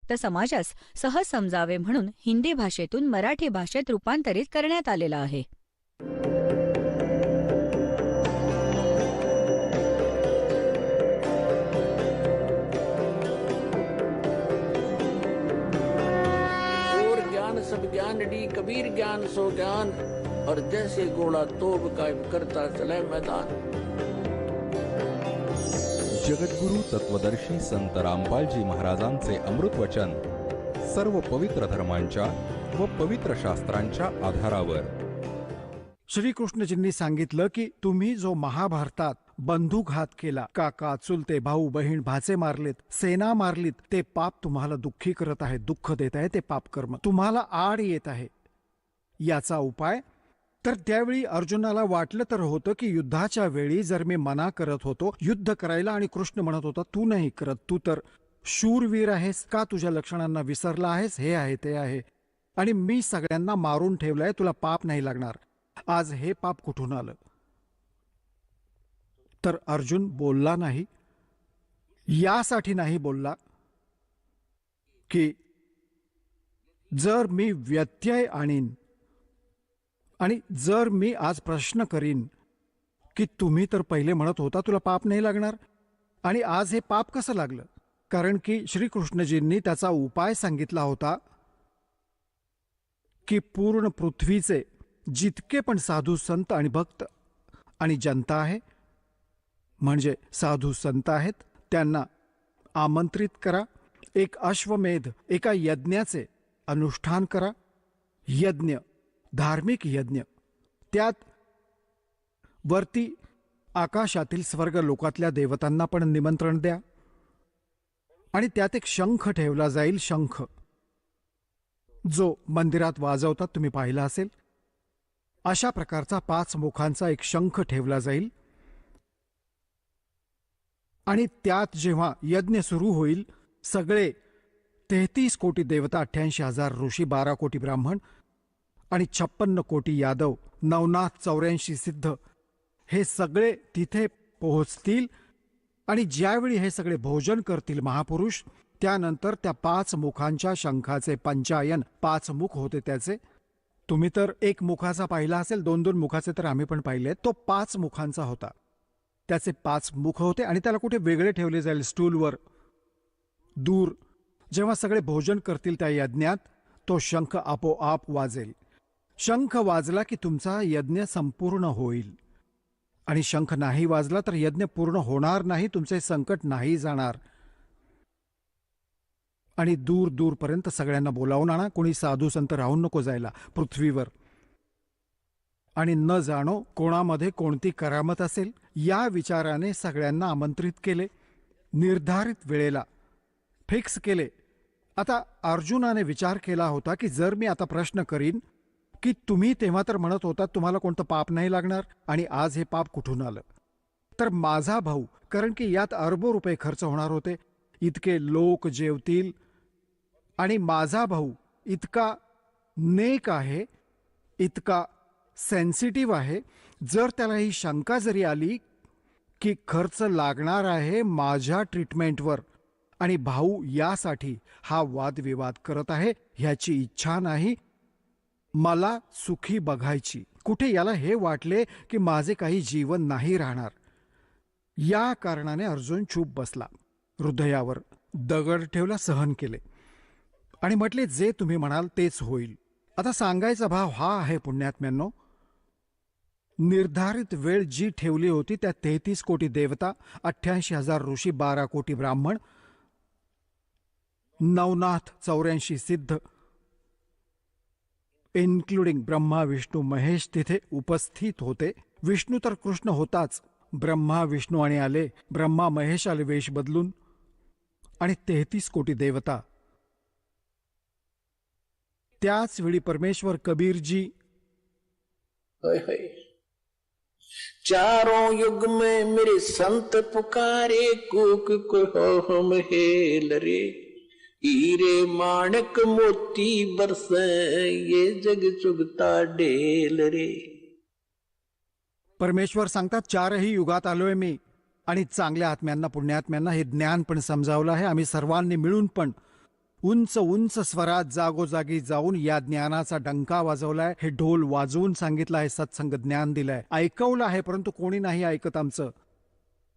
भक्त समाजास सहज समजावे म्हणून हिंदी भाषेतून मराठी भाषेत रूपांतरित करण्यात आलेला आहे. सब ज्ञान डी कबीर ज्ञान सो ज्ञान और जैसे घोड़ा तोब कायम करता चले मैदान. जगद्गुरु तत्वदर्शी संत रामपालजी महाराजांचे अमृत वचन सर्व पवित्र धर्मांच्या व पवित्र शास्त्रांच्या आधारावर. श्रीकृष्णजींनी सांगितलं की तुम्ही जो महाभारतात बंधुघात केला, काका चुलते भाऊ बहीण भाचे मारलेत, सेना मारलीत, ते पाप तुम्हाला दुःखी करत आहे, दुःख देत आहे, ते पाप कर्म तुम्हाला आड येत आहे. याचा उपाय तर त्यावेळी अर्जुनाला वाटलं तर होतं की युद्धाच्या वेळी जर मी मना करत होतो युद्ध करायला आणि कृष्ण म्हणत होता तू नाही करत, तू तर शूरवीर आहेस का, तुझ्या लक्षणांना विसरला आहेस, हे आहे ते आहे, आणि मी सगळ्यांना मारून ठेवलंय, तुला पाप नाही लागणार, आज हे पाप कुठून आलं. तर अर्जुन बोलला नाही. यासाठी नाही बोलला की जर मी व्यत्यय आणीन आणि जर मी आज प्रश्न करीन की तुम्ही तर पहिले म्हणत होता तुला पाप नाही लागणार आणि आज हे पाप कसं लागलं, कारण की श्रीकृष्णजींनी त्याचा उपाय सांगितला होता की पूर्ण पृथ्वीचे जितके पण साधू संत आणि भक्त आणि जनता आहे, म्हणजे साधू संत आहेत, त्यांना आमंत्रित करा, एक अश्वमेध एका यज्ञाचे अनुष्ठान करा, यज्ञ धार्मिक यज्ञ, त्यात वरती आकाशातील स्वर्ग लोकातल्या देवतांना पण निमंत्रण द्या आणि त्यात एक शंख ठेवला जाईल, शंख जो मंदिरात वाजवतात तुम्ही पाहिला असेल, अशा प्रकारचा 5 मुखांचा एक शंख ठेवला जाईल आणि त्यात जेव्हा यज्ञ सुरू होईल सगळे 33 कोटी देवता, 88,000 ऋषी, 12 कोटी ब्राह्मण आणि 56 कोटी यादव, 984 सिद्ध, हे सगळे तिथे पोहोचतील आणि ज्यावेळी हे सगळे भोजन करतील महापुरुष, त्यानंतर त्या 5 मुखांच्या शंखाचे पंचायन, 5 मुख होते त्याचे, तुम्ही तर एक मुखाचा पाहिला असेल, 2-2 मुखाचे तर आम्ही पण पाहिले, तो 5 मुखांचा होता, त्याचे 5 मुख होते आणि त्याला कुठे वेगळे ठेवले जाईल स्टूलवर दूर. जेव्हा सगळे भोजन करतील त्या यज्ञात तो शंख आपोआप वाजेल. शंख वाजला की तुमचा यज्ञ संपूर्ण होईल आणि शंख नाही वाजला तर यज्ञ पूर्ण होणार नाही, तुमचे संकट नाही जाणार. आणि दूर दूरपर्यंत सगळ्यांना बोलावून आणा, कोणी साधू संत राहून नको जायला पृथ्वीवर, आणि न जाणो कोणामध्ये कोणती करामत असेल, या विचाराने सगळ्यांना आमंत्रित केले, निर्धारित वेळेला फिक्स केले. आता अर्जुनाने विचार केला होता की जर मी आता प्रश्न करीन की तुम्ही तेव्हा तर म्हणत होता तुम्हाला कोणतं पाप नाही लागणार आणि आज हे पाप कुठून आलं, तर माझा भाऊ, कारण की यात अरबो रुपये खर्च होणार होते, इतके लोक जेवतील आणि माझा भाऊ इतका नेक आहे, इतका सेन्सिटिव्ह आहे, जर त्याला ही शंका जरी आली की खर्च लागणार आहे माझ्या ट्रीटमेंटवर आणि भाऊ यासाठी हा वादविवाद करत आहे, ह्याची इच्छा नाही, मला सुखी बघायची, कुठे याला हे वाटले की माझे काही जीवन नाही राहणार, या कारणाने अर्जुन चूप बसला, हृदयावर दगड ठेवला, सहन केले आणि म्हटले जे तुम्ही म्हणाल तेच होईल. आता सांगायचा भाव हा आहे पुण्यात्म्यांनो, निर्धारित वेळ जी ठेवली होती त्या 33 कोटी देवता, 88,000 ऋषी, 12 कोटी ब्राह्मण, 984 सिद्ध इन्क्लुडिंग ब्रह्मा विष्णू महेश तिथे उपस्थित होते. विष्णू तर कृष्ण होताच, ब्रह्मा विष्णू आणि आले, ब्रह्मा महेश आले वेश बदलून, आणि 33 कोटी देवता. त्याच वेळी परमेश्वर कबीरजी चारों युग में मेरे संत पुकारे, कूक को हम हेल रे, हीरे माणक मोती बरसे, ये जग चुगता ढेल रे. परमेश्वर सांगतात 4ही युगात आलोय मी आणि चांगल्या आत्म्यांना पुण्यात्म्यांना हे ज्ञान पण समजावलं आहे आम्ही सर्वांनी मिळून पण, उंच उंच स्वरात जागोजागी जाऊन या ज्ञानाचा डंका वाजवलाय, हे ढोल वाजवून सांगितलं आहे, सत्संग ज्ञान दिलंय, ऐकवलं आहे, परंतु कोणी नाही ऐकत आमचं.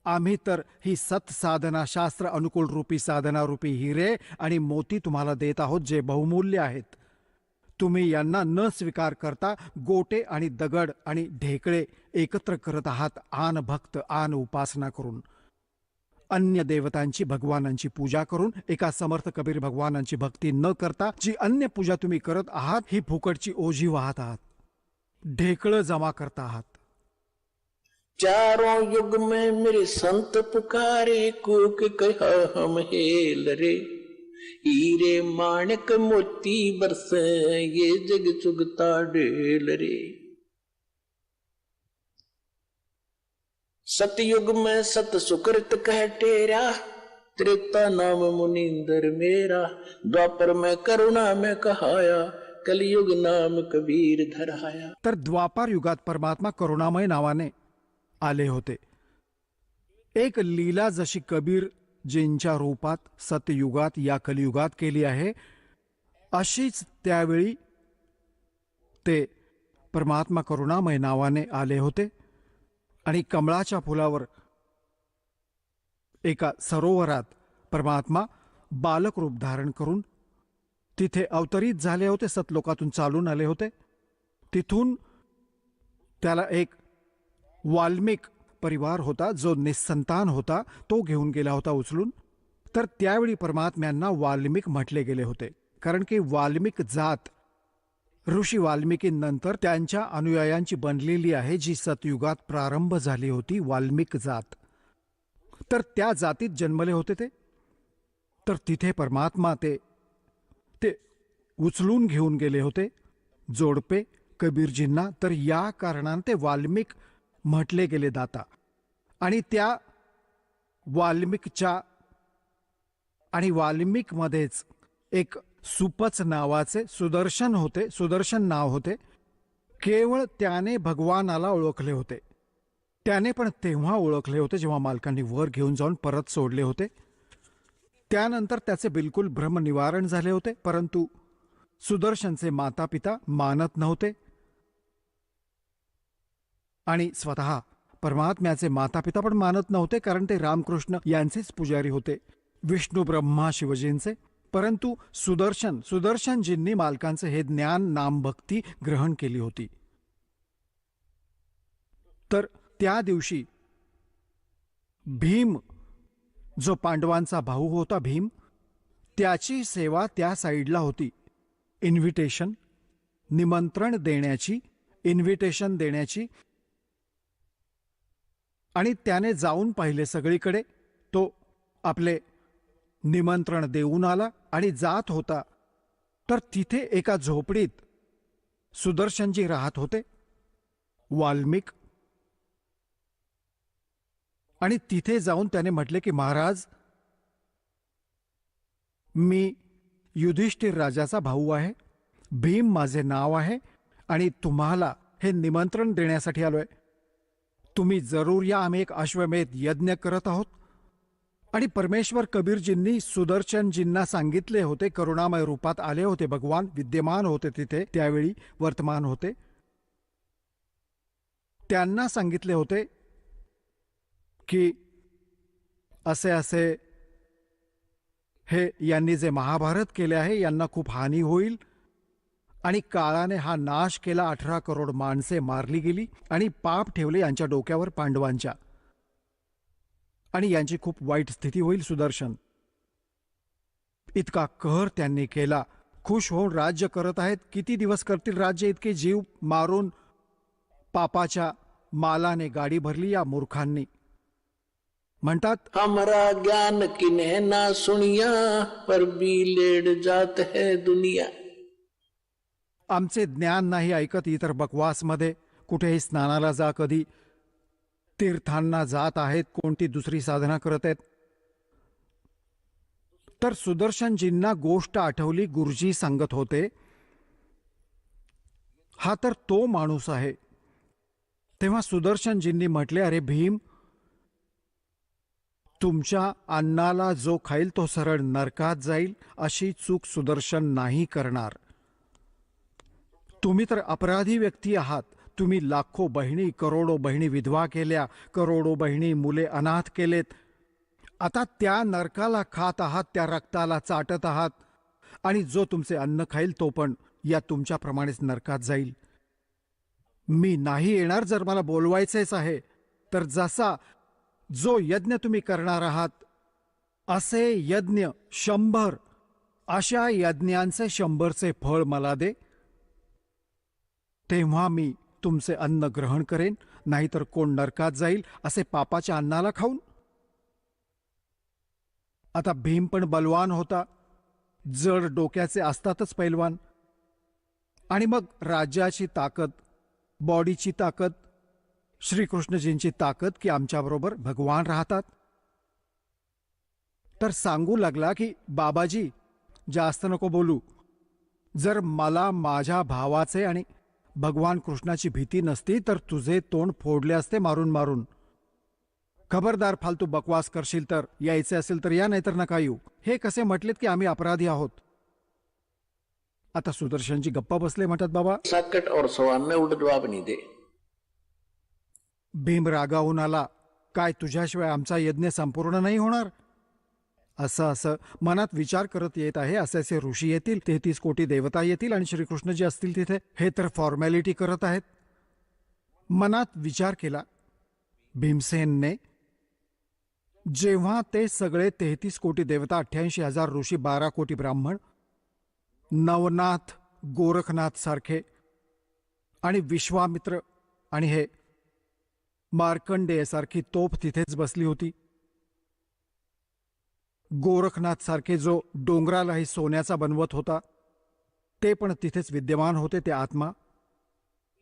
आम्ही तर ही सत साधना शास्त्र अनुकूल रूपी साधना रूपी हिरे आणि मोती तुम्हाला देत आहोत, जे बहुमूल्य आहेत. तुम्ही यांना न स्वीकार करता गोटे आणि दगड आणि ढेकळे एकत्र करत आहात, आन भक्त आन उपासना करून, अन्य देवतांची भगवानांची पूजा करून. एका समर्थ कबीर भगवानांची भक्ती न करता जी अन्य पूजा तुम्ही करत आहात, ही फुकटची ओझी वाहत आहात, ढेकळं जमा करता आहात. चारों युग में मेरे संत पुकारे, कूक कहा हम हेल रे. हीरे माणक मोती बरसे, ये जग चुगता ढेल रे. सतयुग में सत सुकृत कह टेरा, त्रेता नाम मुनिंदर मेरा. द्वापर में करुणा में कहाया, कलयुग नाम कबीर धराया. तर द्वापार युगात परमात्मा करुणामय नावाने आले होते. एक लीला जशी कबीर जींच्या रूपात सतयुगात या कलियुगात केली आहे, अशीच त्यावेळी ते परमात्मा करुणामय नावाने आले होते. आणि कमळाच्या फुलावर एका सरोवरात परमात्मा बालक रूप धारण करून तिथे अवतरित झाले होते, सतलोकातून चालून आले होते. तिथून त्याला एक वाल्मिक परिवार होता, जो निस्संतान होता, तो घेऊन गेला होता उचलून. तर त्यावेळी परमात्म्यांना वाल्मिक म्हटले गेले होते, कारण की वाल्मिक जात ऋषी वाल्मिकींनंतर त्यांच्या अनुयायांची बनलेली आहे, जी सतयुगात प्रारंभ झाली होती, वाल्मिक जात. तर त्या जातीत जन्मले होते ते. तर तिथे परमात्मा ते उचलून घेऊन गेले होते, जोडपे कबीरजींना. तर या कारणाने ते वाल्मिक म्हटले गेले दाता. आणि त्या वाल्मिकच्या आणि वाल्मिकमध्येच एक सुपच नावाचे सुदर्शन होते, सुदर्शन नाव होते. केवळ त्याने भगवानाला ओळखले होते. त्याने पण तेव्हा ओळखले होते जेव्हा मालकांनी वर घेऊन जाऊन परत सोडले होते. त्यानंतर त्याचे बिलकुल भ्रमनिवारण झाले होते, परंतु सुदर्शनचे माता पिता मानत नव्हते. आणि स्वतः परमात्म्याचे माता पिता पण मानत नव्हते, कारण ते रामकृष्ण यांचेच पुजारी होते, विष्णू ब्रह्मा शिवजींचे. परंतु सुदर्शनजींनी मालकांचे हे ज्ञान नामभक्ती ग्रहण केली होती. तर त्या दिवशी भीम, जो पांडवांचा भाऊ होता भीम, त्याची सेवा त्या साईडला होती. इन्व्हिटेशन, निमंत्रण देण्याची, इन्व्हिटेशन देण्याची. आणि त्याने जाऊन पाहिले सगळीकडे. तो आपले निमंत्रण देऊन आला आणि जात होता. तर तिथे एका झोपडीत सुदर्शनजी राहत होते, वाल्मिक. आणि तिथे जाऊन त्याने म्हटले की महाराज, मी युधिष्ठिर राजाचा भाऊ आहे, भीम माझे नाव आहे, आणि तुम्हाला हे निमंत्रण देण्यासाठी आलोय. तुम्ही जरूर या, आम्ही एक अश्वमेध यज्ञ करत आहोत. आणि परमेश्वर कबीरजींनी सुदर्शनजींना सांगितले होते, करुणामय रूपात आले होते भगवान, विद्यमान होते तिथे त्यावेळी, वर्तमान होते. त्यांना सांगितले होते की असे असे हे यांनी जे महाभारत केले आहे, यांना खूप हानी होईल. आणि काळाने हा नाश केला, 18 करोड माणसे मारली गेली आणि पाप ठेवले यांच्या डोक्यावर पांडवांच्या, आणि यांची खूप वाईट स्थिती होईल. सुदर्शन इतका कहर त्यांनी केला. खुश होऊन राज्य करत आहेत. किती दिवस करतील राज्य? इतके जीव मारून पापाच्या मालाने गाडी भरली या मूर्खांनी. म्हणतात, हमारा ज्ञान किन्हे ना सुनिया, पर भी लेड जात है दुनिया. आमचे ज्ञान नाही ऐकत, इतर बकवासमध्ये कुठेही स्नानाला जा, कधी तीर्थांना जात आहेत, कोणती दुसरी साधना करत आहेत. तर सुदर्शनजींना गोष्ट आठवली. गुरुजी सांगत होते, हा तर तो माणूस आहे. तेव्हा सुदर्शनजींनी म्हटले, अरे भीम, तुमच्या अन्नाला जो खाईल तो सरळ नरकात जाईल अशी चूक सुदर्शन नाही करणार. तुम्ही तर अपराधी व्यक्ती आहात. तुम्ही लाखो बहिणी, करोडो बहिणी विधवा केल्या, करोडो बहिणी मुले अनाथ केलेत. आता त्या नरकाला खात आहात, त्या रक्ताला चाटत आहात. आणि जो तुमचे अन्न खाईल तो पण या तुमच्याप्रमाणेच नरकात जाईल. मी नाही येणार जर मला बोलवायचेच आहे तर. जसा जो यज्ञ तुम्ही करणार आहात असे यज्ञ 100, अशा यज्ञांचे 100चे फळ मला दे, तेव्हा मी तुमचे अन्न ग्रहण करेन. नाहीतर कोण नरकात जाईल असे पापाच्या अन्नाला खाऊन. आता भीम पण बलवान होता, जड डोक्याचे असतातच पैलवान. आणि मग राज्याची ताकद, बॉडीची ताकद, श्रीकृष्णजींची ताकद की आमच्याबरोबर भगवान राहतात. तर सांगू लागला की बाबाजी जास्त नको बोलू. जर मला माझ्या भावाचे आणि भगवान कृष्णाची भीती नसती तर तुझे तोंड फोडले असते मारून मारून. खबरदार, फालतू बकवास करशील तर. यायचे असेल तर या, नाहीतर नका येऊ. हे कसे म्हटलेत की आम्ही अपराधी आहोत. आता सुदर्शनजी गप्पा बसले, म्हणतात बाबा साकट और सवाल में उल्टा जवाब नहीं दे. भीम रागावून आला. काय तुझ्याशिवाय आमचा यज्ञ संपूर्ण नाही होणार? असं मनात विचार करत येत आहे. असे ऋषी येतील, 33 कोटी देवता येतील आणि श्रीकृष्णजी असतील तिथे. हे तर फॉर्मॅलिटी करत आहेत. मनात विचार केला भीमसेनने. जेव्हा ते सगळे 33 कोटी देवता, 88,000 ऋषी, 12 कोटी ब्राह्मण, नवनाथ, गोरखनाथ सारखे आणि विश्वामित्र आणि हे मार्कंडेय सारखी तोफ तिथेच बसली होती. गोरखनाथ सारखे जो डोंगरालाही सोन्याचा बनवत होता ते पण तिथेच विद्यमान होते, ते आत्मा.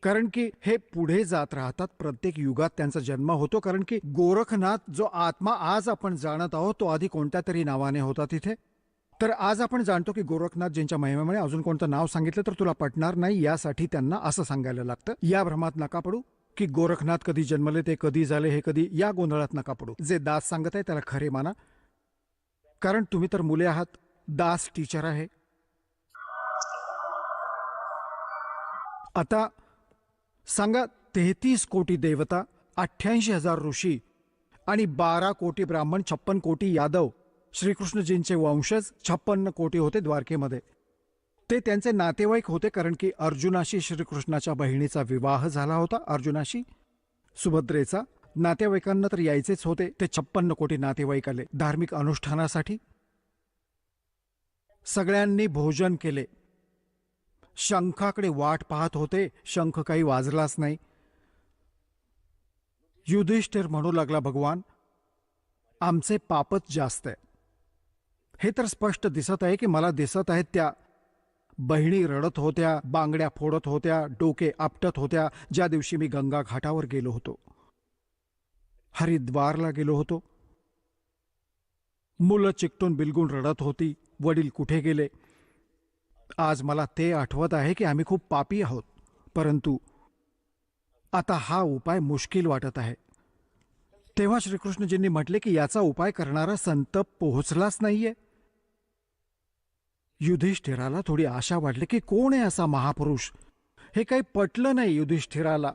कारण की हे पुढे जात राहतात, प्रत्येक युगात त्यांचा जन्म होतो. कारण की गोरखनाथ जो आत्मा आज आपण जाणत आहोत तो आधी कोणत्या तरी नावाने होता तिथे. तर आज आपण जाणतो की गोरखनाथजींच्या महिमेमुळे अजून कोणतं नाव सांगितलं तर तुला पटणार नाही, यासाठी त्यांना असं सांगायला लागतं. या भ्रमात नका पडू की गोरखनाथ कधी जन्मले, ते कधी झाले, हे कधी, या गोंधळात नका पडू. जे दास सांगत आहे त्याला खरे माना, कारण तुम्ही तर मुले आहात. दास टीचर आहे. आता सांगा, 33 कोटी देवता, 88,000 ऋषी आणि 12 कोटी ब्राह्मण, 56 कोटी यादव, श्रीकृष्णजींचे वंशज 56 कोटी होते द्वारकेमध्ये. ते त्यांचे नातेवाईक होते, कारण की अर्जुनाशी श्रीकृष्णाच्या बहिणीचा विवाह झाला होता. अर्जुनाशी सुभद्रेचा. नातेवाईकांना तर यायचेच होते. ते 56 कोटी नातेवाईक आले धार्मिक अनुष्ठानासाठी. सगळ्यांनी भोजन केले. शंखाकडे वाट पाहत होते. शंख काही वाजलाच नाही. युधिष्ठिर म्हणू लागला, भगवान आमचे पापच जास्त आहे. हे तर स्पष्ट दिसत आहे की मला दिसत आहेत त्या बहिणी रडत होत्या, बांगड्या फोडत होत्या, डोके आपटत होत्या ज्या दिवशी मी गंगा घाटावर गेलो होतो, हरिद्वारला गेलो होतो. मुलं चिकटून बिलगून रडत होती, वडील कुठे गेले. आज मला ते आठवत आहे की आम्ही खूप पापी आहोत. परंतु आता हा उपाय मुश्किल वाटत आहे. तेव्हा श्रीकृष्णजींनी म्हटले की याचा उपाय करणारा संत पोहोचलाच नाहीये. युधिष्ठिराला थोडी आशा वाटली की कोण आहे असा महापुरुष. हे काही पटलं नाही युधिष्ठिराला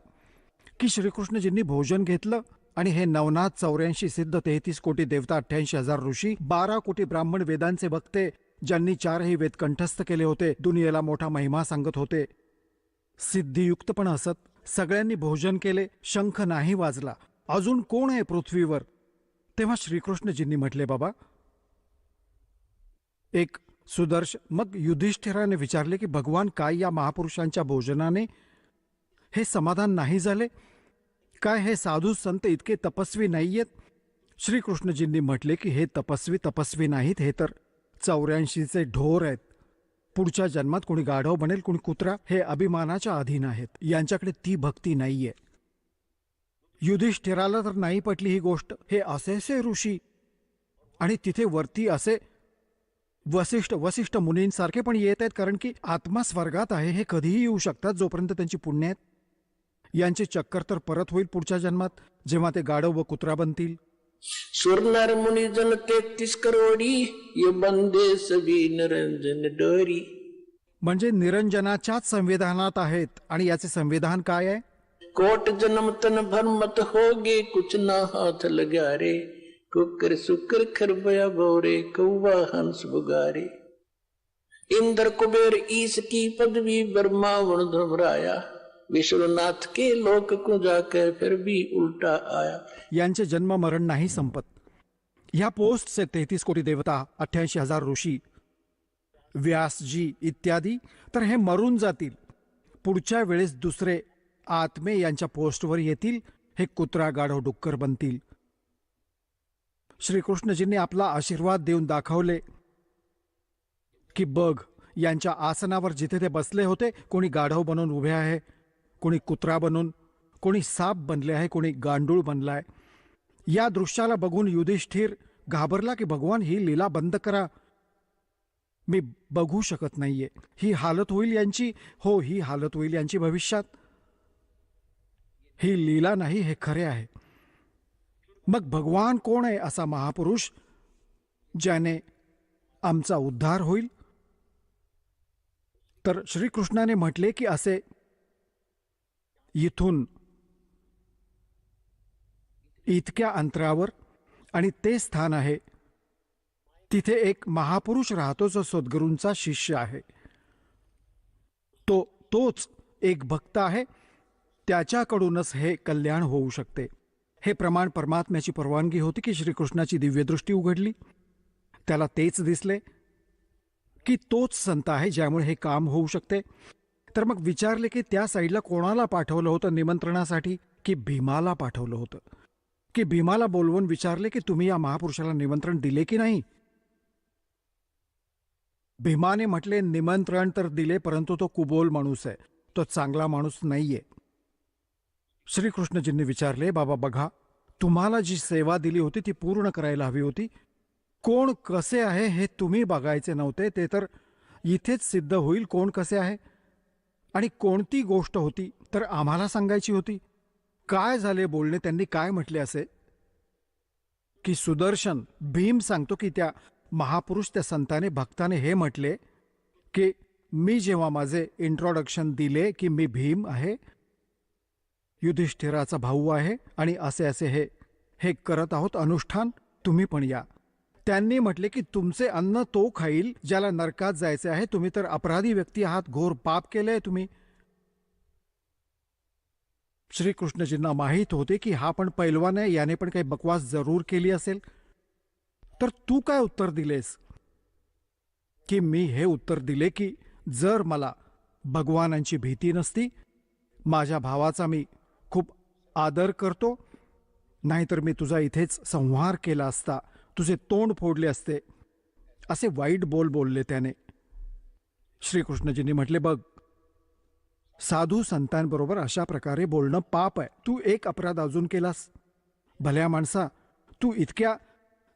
की श्रीकृष्णजींनी भोजन घेतलं आणि हे नवनाथ, 84 सिद्ध, 33 कोटी देवता, 88,000 ऋषी, 12 कोटी ब्राह्मण, वेदांचे वक्ते, ज्यांनी 4ही वेद कंठस्थ केले होते, दुनियेला मोठा महिमा सांगत होते, सिद्धियुक्त पण असत, सगळ्यांनी भोजन केले. शंख नाही वाजला. अजून कोण आहे पृथ्वीवर? तेव्हा श्रीकृष्णजींनी म्हटले, बाबा एक सुदर्शन. मग युधिष्ठिराने विचारले की भगवान, काय या महापुरुषांच्या भोजनाने हे समाधान नाही झाले? काय हे साधू संत इतके तपस्वी नाहीयेत? श्रीकृष्णजींनी म्हटले की हे तपस्वी नाहीत, हे तर 84चे ढोर आहेत. पुढच्या जन्मात कोणी गाढव बनेल, कोणी कुत्रा. हे अभिमानाच्या अधीन आहेत. यांच्याकडे ती भक्ती नाहीये. युधिष्ठिराला तर नाही पटली ही गोष्ट. हे असेसे ऋषी आणि तिथे वरती असे वसिष्ठ मुनींसारखे पण येत आहेत, कारण की आत्मा स्वर्गात आहे. हे कधीही येऊ शकतात जोपर्यंत त्यांची पुण्य आहेत. यांचे चक्कर तर परत होईल पुढच्या जन्मात, जेव्हा ते गाढव व कुत्रा बनतील. सुर नर मुनि जन 33 करोडी, ये बंदे सभी निरंजन डोरी. म्हणजे निरंजनाच्याच संविधानात आहेत. आणि याचे संविधान काय आहे? कोट जन्म तन भर मत होगे, कुछ ना हाथ लगा रे. कुकर सुकर खरबया भोरे, कौवा हंस बुगारे. इंद्र कुबेर ईश की पदवी, ब्रह्मा वरुण धर्मराया. विश्वनाथ के लोक को जाकर फिर भी उल्टा आया. यांचे जन्म मरण नाही संपत. ह्या पोस्टचे 33 कोटी देवता, 88,000 ऋषी, व्यासजी इत्यादी तर हे मरून जातील. पुढच्या वेळेस दुसरे आत्मे यांच्या पोस्टवर येतील. हे कुत्रा गाढव डुक्कर बनतील. श्रीकृष्णजींनी आपला आशीर्वाद देऊन दाखवले की बघ, यांच्या आसनावर जिथे ते बसले होते, कोणी गाढव बनून उभे आहे, कोणी कुत्रा बनून, कोणी साप बनले आहे, कोणी गांडूळ बनलाय. या दृश्याला बघून युधिष्ठिर घाबरला की भगवान, ही लीला बंद करा, मी बघू शकत नाहीये. ही हालत होईल यांची. हो, ही हालत होईल यांची भविष्यात. ही लीला नाही, हे खरे आहे. मग भगवान कोण आहे असा महापुरुष ज्याने आमचा उद्धार होईल? तर श्रीकृष्णाने म्हटले की असे इथून इतक्या अंतरावर, आणि ते स्थान आहे तिथे एक महापुरुष राहतो जो सद्गुरूंचा शिष्य आहे. तोच एक भक्त आहे. त्याच्याकडूनच हे कल्याण होऊ शकते. हे प्रमाण परमात्म्याची परवानगी होती की श्रीकृष्णाची दिव्यदृष्टी उघडली. त्याला तेच दिसले की तोच संत आहे ज्यामुळे हे काम होऊ शकते. तर मग विचारले की त्या साईडला कोणाला पाठवलं होतं निमंत्रणासाठी? की भीमाला पाठवलं होतं. की भीमाला बोलवून विचारले की तुम्ही या महापुरुषाला निमंत्रण दिले की नाही? भीमाने म्हटले निमंत्रण तर दिले, परंतु तो कुबोल माणूस आहे, तो चांगला माणूस नाहीये. श्रीकृष्णजींनी विचारले, बाबा बघा, तुम्हाला जी सेवा दिली होती ती पूर्ण करायला हवी होती. कोण कसे आहे हे तुम्ही बघायचे नव्हते, ते तर इथेच सिद्ध होईल कोण कसे आहे. आणि कोणती गोष्ट होती तर आम्हाला सांगायची होती. काय झाले बोलणे, त्यांनी काय म्हटले असे की सुदर्शन, भीम सांगतो की त्या महापुरुष, त्या संताने, भक्ताने हे म्हटले की मी जेव्हा माझे इंट्रोडक्शन दिले की मी भीम आहे, युधिष्ठिराचा भाऊ आहे, आणि असे असे हे करत आहोत अनुष्ठान, तुम्ही पण या. त्यांनी म्हटले की तुमचे अन्न तो खाईल ज्याला नरकात जायचे आहे. तुम्ही तर अपराधी व्यक्ती आहात, घोर पाप केलंय तुम्ही. श्रीकृष्णजींना माहीत होते की हा पण पैलवान आहे, याने पण काही बकवास जरूर केली असेल. तर तू काय उत्तर दिलेस? की मी हे उत्तर दिले की जर मला भगवानांची भीती नसती, माझ्या भावाचा मी खूप आदर करतो, नाहीतर मी तुझा इथेच संहार केला असता, तुझे तोंड फोडले असते. असे वाईट बोलले त्याने. श्रीकृष्णजींनी म्हटले, बघ, साधू संतांबरोबर अशा प्रकारे बोलणं पाप आहे. तू एक अपराध अजून केलास. भल्या माणसा, तू इतक्या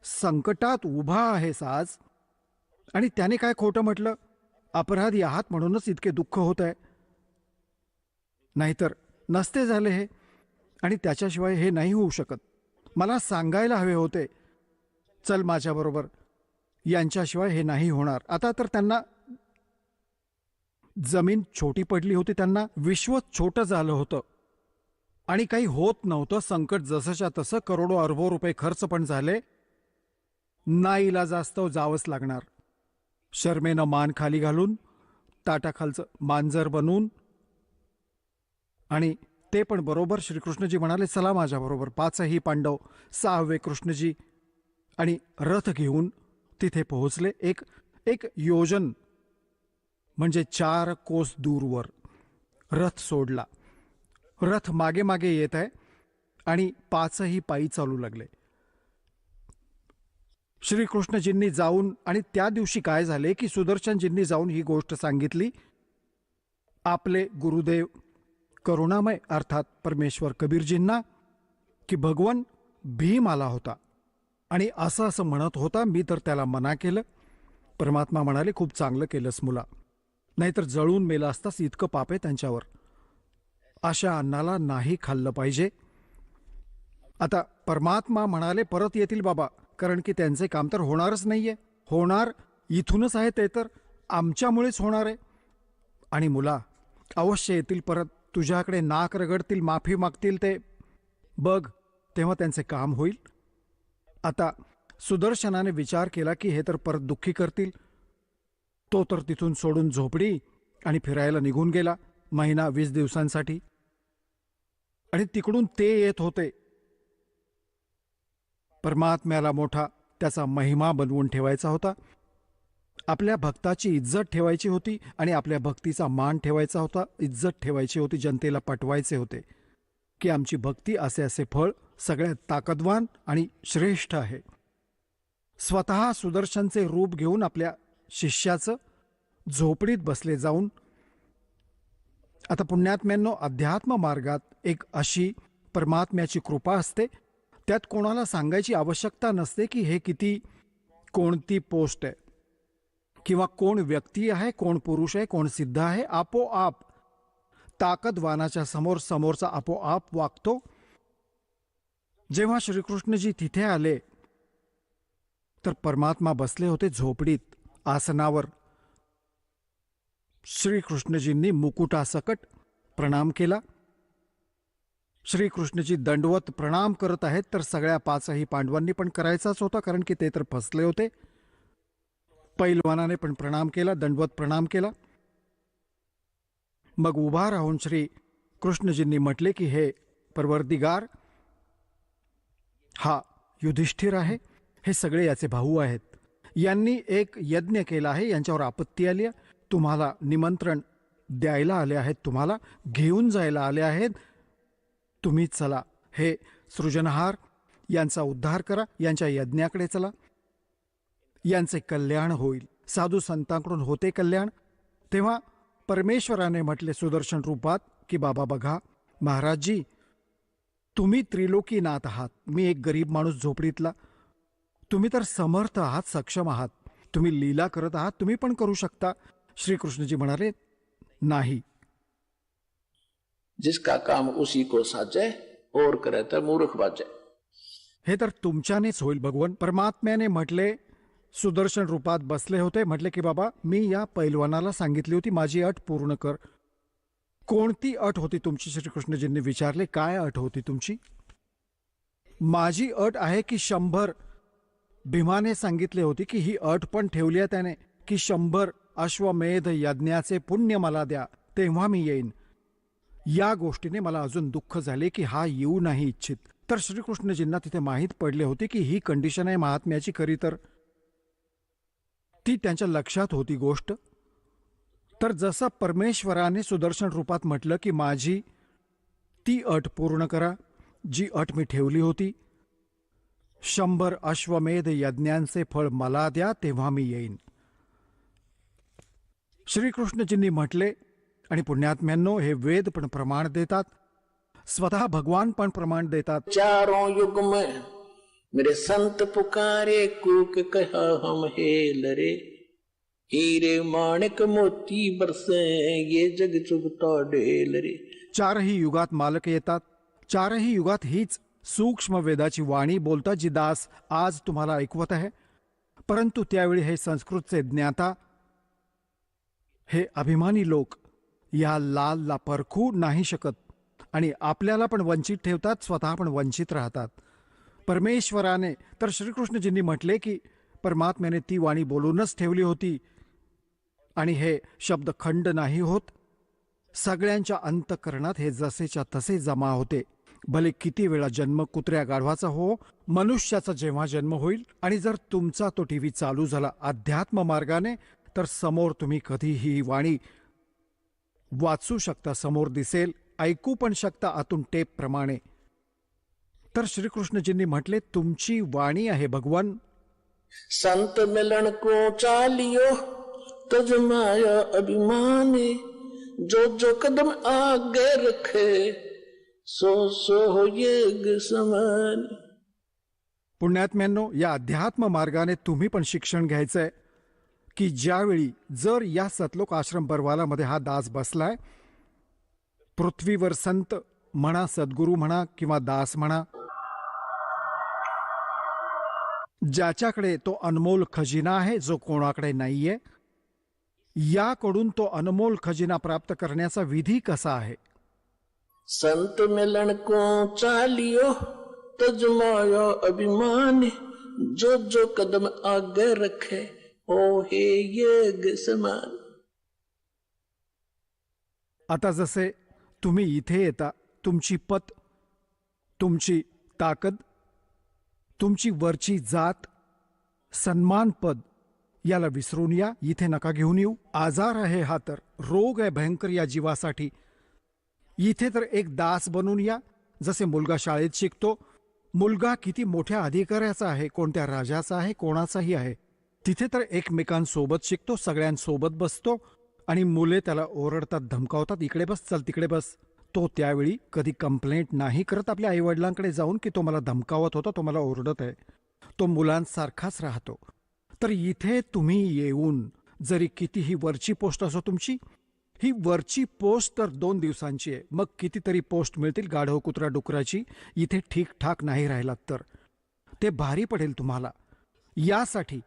संकटात उभा आहेस आज, आणि त्याने काय खोटं म्हटलं? अपराधी आहात म्हणूनच इतके दुःख होत आहे, नाहीतर नसते झाले हे. आणि त्याच्याशिवाय हे नाही होऊ शकत. मला सांगायला हवे होते, चल माझ्याबरोबर, यांच्याशिवाय हे नाही होणार. आता तर त्यांना जमीन छोटी पडली होती, त्यांना विश्व छोटं झालं होतं आणि काही होत नव्हतं. संकट जसंच्या तसं, करोडो अरबो रुपये खर्च पण झाले. नाईलाजास्तव जावंच लागणार. शर्मेनं मान खाली घालून, ताटाखालचं मांजर बनून. आणि ते पण बरोबर श्रीकृष्णजी म्हणाले, चला माझ्याबरोबर. 5ही पांडव, 6वे कृष्णजी, आणि रथ घेऊन तिथे पोहोचले. एक योजन म्हणजे 4 कोस दूरवर रथ सोडला. रथ मागे मागे येत आहे आणि 5ही पायी चालू लागले. श्रीकृष्णजींनी जाऊन, आणि त्या दिवशी काय झाले की सुदर्शनजींनी जाऊन ही गोष्ट सांगितली आपले गुरुदेव करुणामय अर्थात परमेश्वर कबीरजींना, की भगवान भीम आला होता आणि असं म्हणत होता. मी तर त्याला मना केलं. परमात्मा म्हणाले, खूप चांगलं केलंस मुला, नाहीतर जळून मेला असतास, इतकं पाप आहे त्यांच्यावर. अशा अन्नाला नाही खाल्लं पाहिजे. आता परमात्मा म्हणाले परत येतील बाबा, कारण की त्यांचे काम तर होणारच नाहीये. होणार इथूनच आहे, ते तर आमच्यामुळेच होणार आहे. आणि मुला अवश्य येतील परत, तुझ्याकडे नाक रगडतील, माफी मागतील, ते बघ तेव्हा त्यांचे काम होईल. आता सुदर्शनाने विचार केला की हे तर परत दुःखी करतील. तो तर तिथून सोडून झोपडी आणि फिरायला निघून गेला महिना 20 दिवसांसाठी. आणि तिकडून ते येत होते. परमात्म्याला मोठा त्याचा महिमा बनवून ठेवायचा होता, आपल्या भक्ताची इज्जत ठेवायची होती आणि आपल्या भक्तीचा मान ठेवायचा होता, इज्जत ठेवायची होती, जनतेला पटवायचे होते की आमची भक्ती असे असे फळ सगळ्यात ताकदवान आणि श्रेष्ठ आहे. स्वतः सुदर्शनचे रूप घेऊन आपल्या शिष्याचं झोपडीत बसले जाऊन. आता पुण्यात्म्यांनो, अध्यात्म मार्गात एक अशी परमात्म्याची कृपा असते, त्यात कोणाला सांगायची आवश्यकता नसते की हे किती, कोणती पोस्ट आहे किंवा कोण व्यक्ती आहे, कोण पुरुष आहे, कोण सिद्ध आहे. आपोआप ताकदवानाच्या समोर समोरचा आपोआप वागतो. जेव्हा श्रीकृष्णजी तिथे आले तर परमात्मा बसले होते झोपडीत आसनावर. श्रीकृष्णजींनी मुकुटासकट प्रणाम केला. श्रीकृष्णजी दंडवत प्रणाम करत आहेत, तर सगळ्या 5ही पांडवांनी पण करायचाच होता, कारण की ते तर फसले होते. पैलवानाने पण प्रणाम केला, दंडवत प्रणाम केला. मग उभा राहून श्री कृष्णजींनी म्हटले की हे परवरदिगार, हा युधिष्ठिर आहे, हे सगळे याचे भाऊ आहेत. यांनी एक यज्ञ केला आहे, यांच्यावर आपत्ती आली आहे, तुम्हाला निमंत्रण द्यायला आले आहेत, तुम्हाला घेऊन जायला आले आहेत, तुम्ही चला, हे सृजनहार यांचा उद्धार करा, यांच्या यज्ञाकडे चला, यांचे कल्याण होईल. साधू संतांकडून होते कल्याण. तेव्हा परमेश्वराने म्हटले सुदर्शन रूपात की बाबा बघा महाराजजी, तुम्ही त्रिलोकीनाथ आहात, मी एक गरीब माणूस झोपडीतला. तुम्ही तर समर्थ आहात, सक्षम आहात, तुम्ही लीला करत आहात, तुम्ही पण करू शकता. श्रीकृष्णजी म्हणाले नाही. जिसका काम उसी को साजे और करे तर मूर्ख बाजे. हे तर तुमच्यानेच होईल भगवान. परमात्म्याने म्हटले, सुदर्शन रूपात बसले होते, म्हटले की बाबा मी या पैलवानाला सांगितली होती माझी अट पूर्ण कर. कोणती अट होती तुमची? श्रीकृष्णजींनी विचारले. काय अट होती तुमची? माझी अट आहे की 100, भीमाने सांगितले होते की ही अट पण ठेवली आहे त्याने की 100 अश्वमेध यज्ञाचे पुण्य मला द्या, तेव्हा मी येईन. या गोष्टीने मला अजून दुःख झाले की हा येऊ नाही इच्छित. तर श्रीकृष्णजींना तिथे माहीत पडले होते की ही कंडिशन आहे महात्म्याची खरी, तर ती त्यांच्या लक्षात होती गोष्ट. तर जसं परमेश्वराने सुदर्शन रूपात म्हटलं की माझी ती अट पूर्ण करा, जी अट मी ठेवली होती, 100 अश्वमेध यज्ञांचे फळ मला द्या, तेव्हा मी येईन. श्रीकृष्णजींनी म्हटले, आणि पुण्यात्म्यांनो हे वेद पण प्रमाण देतात, स्वतः भगवान पण प्रमाण देतात. चारों युग में मेरे संत पुकारे, कूक कहा हम हेल रे. हीरे माणिक मोती बरसे, ये जग चुगता ढेल रे. 4ही युगात मालक येतात. 4ही युगात हीच सूक्ष्म वेदाची वाणी बोलतात जी दास आज तुम्हाला ऐकवत आहे. परंतु त्यावेळी हे संस्कृतचे ज्ञाता, हे अभिमानी लोक या लालला परखू नाही शकत आणि आपल्याला पण वंचित ठेवतात, स्वतः पण वंचित राहतात. परमेश्वराने तर श्रीकृष्णजींनी म्हटले की परमात्म्याने ती वाणी बोलूनच ठेवली होती आणि हे शब्द खंड नाही होत. सगळ्यांच्या अंतःकरणात हे जसेच्या तसे जमा होते. भले किती वेळा जन्म कुत्र्या गाढवाचा हो, मनुष्याचा जेव्हा जन्म होईल आणि जर तुमचा तो टीव्ही चालू झाला अध्यात्म मार्गाने, तर समोर तुम्ही कधीही ही वाणी वाचू शकता, समोर दिसेल, ऐकू पण शकता आतून टेप प्रमाणे. तर श्रीकृष्णजींनी म्हटले तुमची वाणी आहे भगवान. संत मिलन को चालियो तज माया अभिमानी, जो जो कदम आगे रखे सो सो हो येग समान. पुण्यात्म्यांनो, या अध्यात्म मार्गाने तुम्ही पण शिक्षण घ्यायचंय की ज्यावेळी जर या सतलोक आश्रम बरवालामध्ये हा दास बसलाय, पृथ्वीवर संत म्हणा, सद्गुरू म्हणा किंवा दास म्हणा, ज्याच्याकडे तो अनमोल खजिना आहे जो कोणाकडे नाहीये, याकडून तो अनमोल खजिना प्राप्त करण्याचा विधी कसा आहे? संत मिलन को चालियो तजमाया अभिमान, जो जो कदम आगे रखे ओ हे यज्ञ समान. आता जसे तुम्ही इथे येता, तुमची पत, तुमची ताकद, तुमची वरची जात, सन्मानपद याला विसरून या. इथे नका घेऊन येऊ. आजार आहे हा तर, रोग आहे भयंकर या जीवासाठी. इथे तर एक दास बनून या. जसे मुलगा शाळेत शिकतो, मुलगा किती मोठ्या अधिकाऱ्याचा आहे, कोणत्या राजाचा आहे, कोणाचाही आहे, तिथे तर एकमेकांसोबत शिकतो, सगळ्यांसोबत बसतो आणि मुले त्याला ओरडतात, धमकावतात, इकडे बस, चल तिकडे बस. तो त्यावेळी कधी कंप्लेंट नाही करत आपल्या आईवडिलांकडे जाऊन की तो मला धमकावत होता, तो मला ओरडत आहे. तो मुलांसारखाच राहतो. तर इथे तुम्ही येऊन, जरी कितीही वरची पोस्ट असो तुमची, ही वरची पोस्ट तर 2 दिवसांची आहे, मग कितीतरी पोस्ट मिळतील गाढव कुत्रा डुकराची. इथे ठीकठाक नाही राहिलात तर ते भारी पडेल तुम्हाला. यासाठी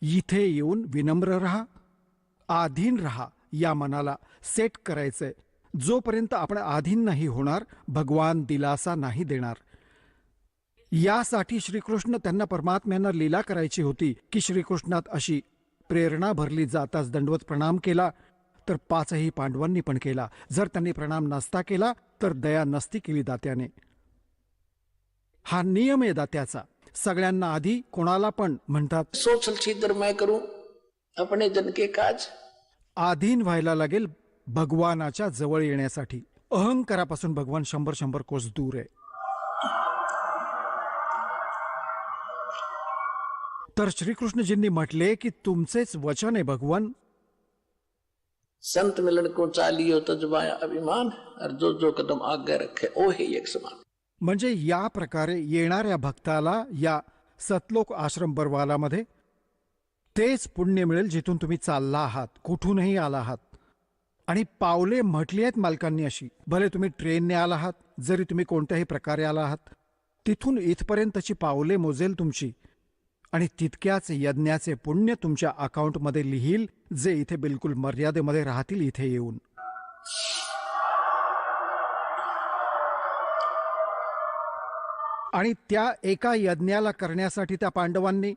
इथे येऊन विनम्र राहा, आधीन राहा. या मनाला सेट करायचंय. जोपर्यंत आपण आधीन नाही होणार, भगवान दिलासा नाही देणार. यासाठी श्रीकृष्ण त्यांना परमात्म्यांना लीला करायची होती की श्रीकृष्णात अशी प्रेरणा भरली. जाताच दंडवत प्रणाम केला तर 5ही पांडवांनी पण केला. जर त्यांनी प्रणाम नसता केला तर दया नसती केली दात्याने. हा नियम आहे दात्याचा. सगळ्यांना आधी कोणाला पण म्हणतात सोचल छिद्र मैं करूं अपने जन के काज. आधीन व्हायला लागेल भगवानाच्या जवळ येण्यासाठी. अहंकारापासून भगवान 100 कोस दूर आहे. तर श्रीकृष्णजींनी म्हटले की तुमचेच वचन आहे भगवान. संत मिलन को चालियो तजमाया अभिमान, और जो जो कदम आगे रखे ओ हे यज्ञ समान. म्हणजे या प्रकारे येणाऱ्या भक्ताला या सतलोक आश्रम बरवालामध्ये तेच पुण्य मिळेल जिथून तुम्ही चालला आहात, कुठूनही आला आहात. आणि पावले म्हटली आहेत मालकांनी अशी. भले तुम्ही ट्रेनने आला आहात, जरी तुम्ही कोणत्याही प्रकारे आला आहात, तिथून इथपर्यंतची पावले मोजेल तुमची आणि तितक्याच यज्ञाचे पुण्य तुमच्या अकाउंटमध्ये लिहील, जे इथे बिलकुल मर्यादेमध्ये राहतील इथे येऊन. आणि त्या एका यज्ञाला करण्यासाठी त्या पांडवांनी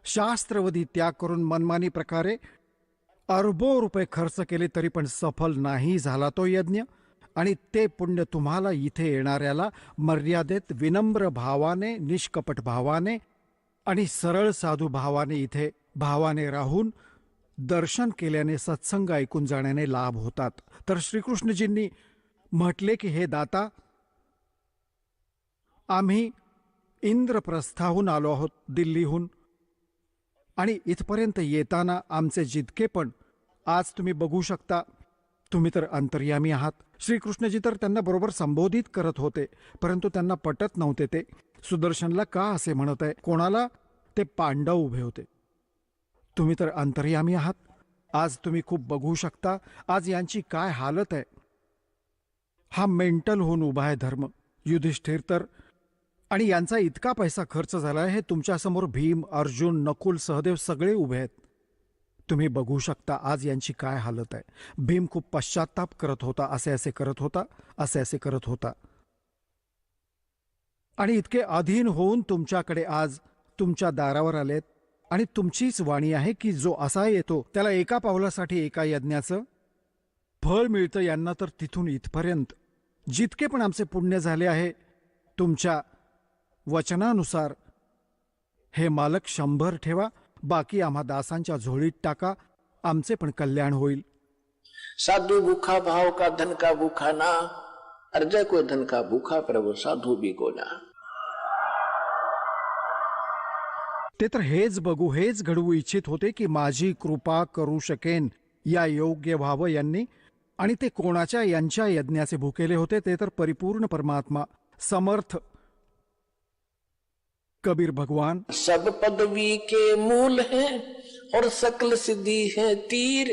शास्त्रवधी त्याग करून मनमानी प्रकारे अरबो रुपये खर्च केले तरी पण सफल नाही झाला तो यज्ञ. आणि ते पुण्य तुम्हाला इथे येणाऱ्याला मर्यादेत विनम्र भावाने, निष्कपट भावाने आणि सरळ साधू भावाने इथे भावाने राहून दर्शन केल्याने, सत्संग ऐकून जाण्याने लाभ होतात. तर श्रीकृष्णजींनी म्हटले की हे दाता, आम्ही इंद्रप्रस्थाहून आलो आहोत, दिल्लीहून, आणि इथपर्यंत येताना आमचे जितके पण आज तुम्ही बघू शकता, तुम्ही तर अंतर्यामी आहात. श्रीकृष्णजी तर त्यांना बरोबर संबोधित करत होते, परंतु त्यांना पटत नव्हते ते सुदर्शनला का असे म्हणत आहे. कोणाला? ते पांडव उभे होते. तुम्ही तर अंतर्यामी आहात. आज तुम्ही खूप बघू शकता आज यांची काय हालत आहे. हा मेंटल होऊन उभा आहे धर्म. युधिष्ठिर तर, आणि यांचा इतका पैसा खर्च झाला आहे. हे तुमच्यासमोर भीम, अर्जुन, नकुल, सहदेव सगळे उभे आहेत. तुम्ही बघू शकता आज यांची काय हालत आहे. भीम खूप पश्चाताप करत होता, असे असे करत होता, असे असे करत होता. आणि इतके अधीन होऊन तुमच्याकडे आज तुमच्या दारावर आलेत. आणि तुमचीच वाणी आहे की जो असा येतो त्याला एका पावलासाठी एका यज्ञाचं फळ मिळतं. यांना तर तिथून इथपर्यंत जितके पण आमचे पुण्य झाले आहे, तुमच्या वचनानुसार हे मालक 100 ठेवा, बाकी आम्हा दासांच्या झोळीत टाका, आमचे पण कल्याण होईल. साधु भूखा भाव का धन का भूखा ना, अर्जय को धन का भूखा प्रभु साधु भी को ना. ते तर हेच बघू, हेच घडवू इच्छित होते की माझी कृपा करू शकेन या योग्य व्हावं यांनी. आणि ते कोणाच्या यांच्या यज्ञाचे भुकेले होते. ते तर परिपूर्ण परमात्मा, समर्थ कबीर भगवान. सब पदवी के मूल है और सकल सिद्धि है तीर,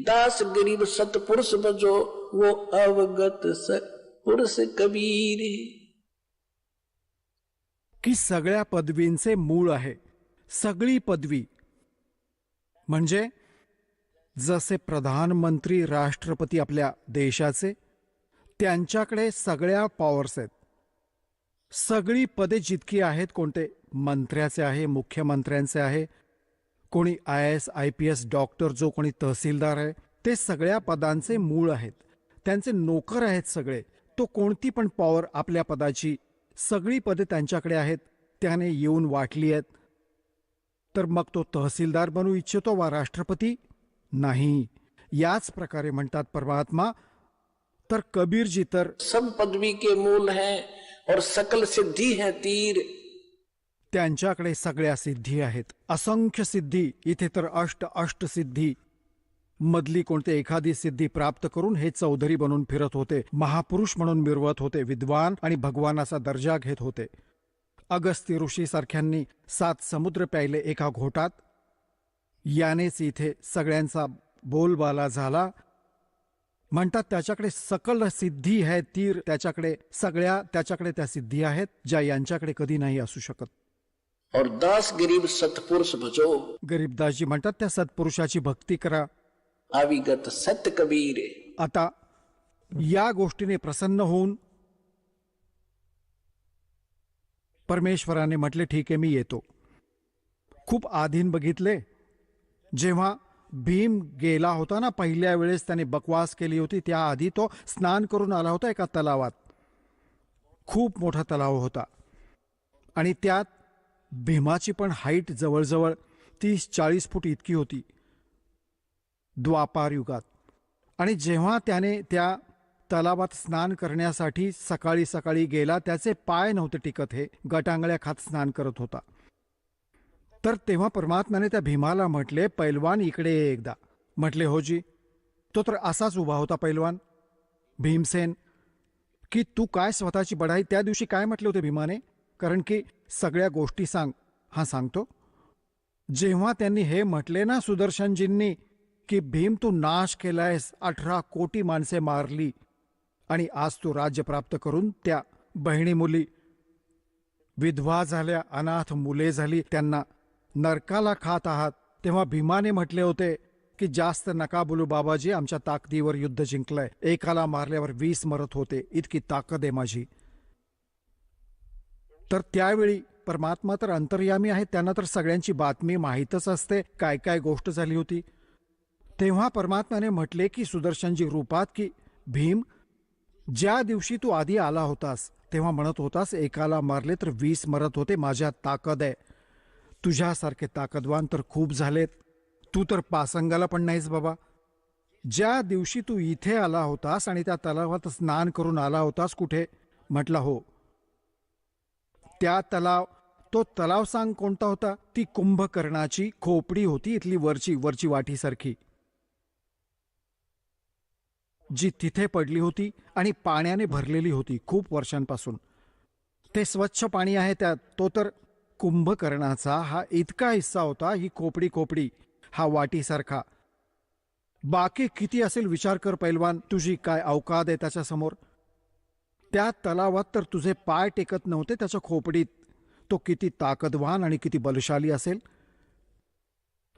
दास गरीब सतपुरुष बजो वो अवगत पुरुष कबीर. की सगळ्या पदवींचे मूळ आहे सगळी पदवी म्हणजे जसे प्रधानमंत्री राष्ट्रपती आपल्या देशाचे, त्यांच्याकडे सगळ्या पॉवर्स आहेत. सगळी पदे जितकी आहेत, कोणते मंत्र्याचे आहे, मुख्यमंत्र्यांचे आहे, कोणी IAS IPS डॉक्टर, जो कोणी तहसीलदार आहे, ते सगळ्या पदांचे मूळ आहेत. त्यांचे नोकर आहेत सगळे. तो कोणती पण पॉवर आपल्या पदाची, सगळी पदे त्यांच्याकडे आहेत, त्याने येऊन वाटली आहेत. तर मग तो तहसीलदार बनू इच्छितो वा राष्ट्रपती? नाही. याच प्रकारे म्हणतात परमात्मा. तर कबीरजी तर सब पदवी के मूल हैं और सकल सिद्धि है तीर. त्यांच्याकडे सगळ्या सिद्धी आहेत, असंख्य सिद्धी. इथे तर अष्ट सिद्धी. मधली कोणते एखादी सिद्धी प्राप्त करून हे चौधरी बनून फिरत होते, महापुरुष म्हणून मिरवत होते, विद्वान आणि भगवानाचा दर्जा घेत होते. अगस्त्य ऋषी सारख्यांनी 7 समुद्र प्यायले एका घोटात. यानेच इथे सगळ्यांचा बोलबाला झाला. म्हणतात त्याच्याकडे सकल सिद्धी है तीर. त्याच्याकडे त्या सिद्धी आहेत ज्या यांच्याकडे कधी नाही असू शकत. और 10 गरीब सतपुरुष भजो. गरीबदासजी म्हणतात त्या सत्पुरुषाची भक्ती करा. आविगत सत्य कबीर. आता या गोष्टीने प्रसन्न होऊन परमेश्वराने म्हटले, ठीक आहे, मी येतो. खूप आधीन बघितले, जेव्हा भीम गेला होता ना, पहिल्या वेळेस त्याने बकवास केली होती, त्याआधी तो स्नान करून आला होता एका तलावात. खूप मोठा तलाव होता आणि त्यात भीमाची पण हाईट जवळजवळ 30-40 फूट इतकी होती द्वापार युगात. आणि जेव्हा त्याने त्या तलावात स्नान करण्यासाठी सकाळी सकाळी गेला, त्याचे पाय नव्हते टिकत, हे गटांगळ्या खात स्नान करत होता. तर तेव्हा परमात्म्याने त्या भीमाला म्हटले, पैलवान इकडे ये एकदा. म्हटले, हो जी. तो तर असाच उभा होता पैलवान भीमसेन, की तू काय स्वतःची बढाई. त्या दिवशी काय म्हटले होते भीमाने? कारण की सगळ्या गोष्टी सांग. हा सांगतो. जेव्हा त्यांनी हे म्हटले ना सुदर्शनजींनी, की भीम तू नाश केलायस, 18 कोटी माणसे मारली आणि आज तू राज्य प्राप्त करून त्या बहिणी मुली विधवा झाल्या, अनाथ मुले झाली, त्यांना नरकाला खात आहात. तेव्हा भीमाने म्हटले होते की जास्त नका बोलू बाबाजी, आमच्या ताकदीवर युद्ध जिंकलंय. एकाला मारल्यावर 20 मरत होते, इतकी ताकद आहे माझी. तर त्यावेळी परमात्मा तर अंतर्यामी आहेत, त्यांना तर सगळ्यांची बातमी माहीतच असते, काय काय गोष्ट झाली होती. तेव्हा परमात्म्याने म्हटले की सुदर्शनजी रूपात, की भीम, ज्या दिवशी तू आधी आला होतास तेव्हा म्हणत होतास एकाला मारले तर 20 मरत होते, माझ्यात ताकद आहे. तुझ्यासारखे ताकदवान तर खूप झालेत, तू तर पासंगाला पण नाहीस बाबा. ज्या दिवशी तू इथे आला होतास आणि त्या तलावात स्नान करून आला होतास, कुठे? म्हटला हो, त्या तो तलाव सांग कोणता होता? ती कुंभकर्णाची खोपडी होती, इथली वरची वाटीसारखी, जी तिथे पडली होती आणि पाण्याने भरलेली होती खूप वर्षांपासून. ते स्वच्छ पाणी आहे त्यात. तो तर कुंभकर्णाचा हा इतका हिस्सा होता, ही खोपडी, हा वाटीसारखा. बाकी किती असेल विचार कर पैलवान, तुझी काय अवकाद आहे त्याच्यासमोर. त्या तलावात तर तुझे पाय टेकत नव्हते त्याच्या खोपडीत. तो किती ताकदवान आणि किती बलशाली असेल.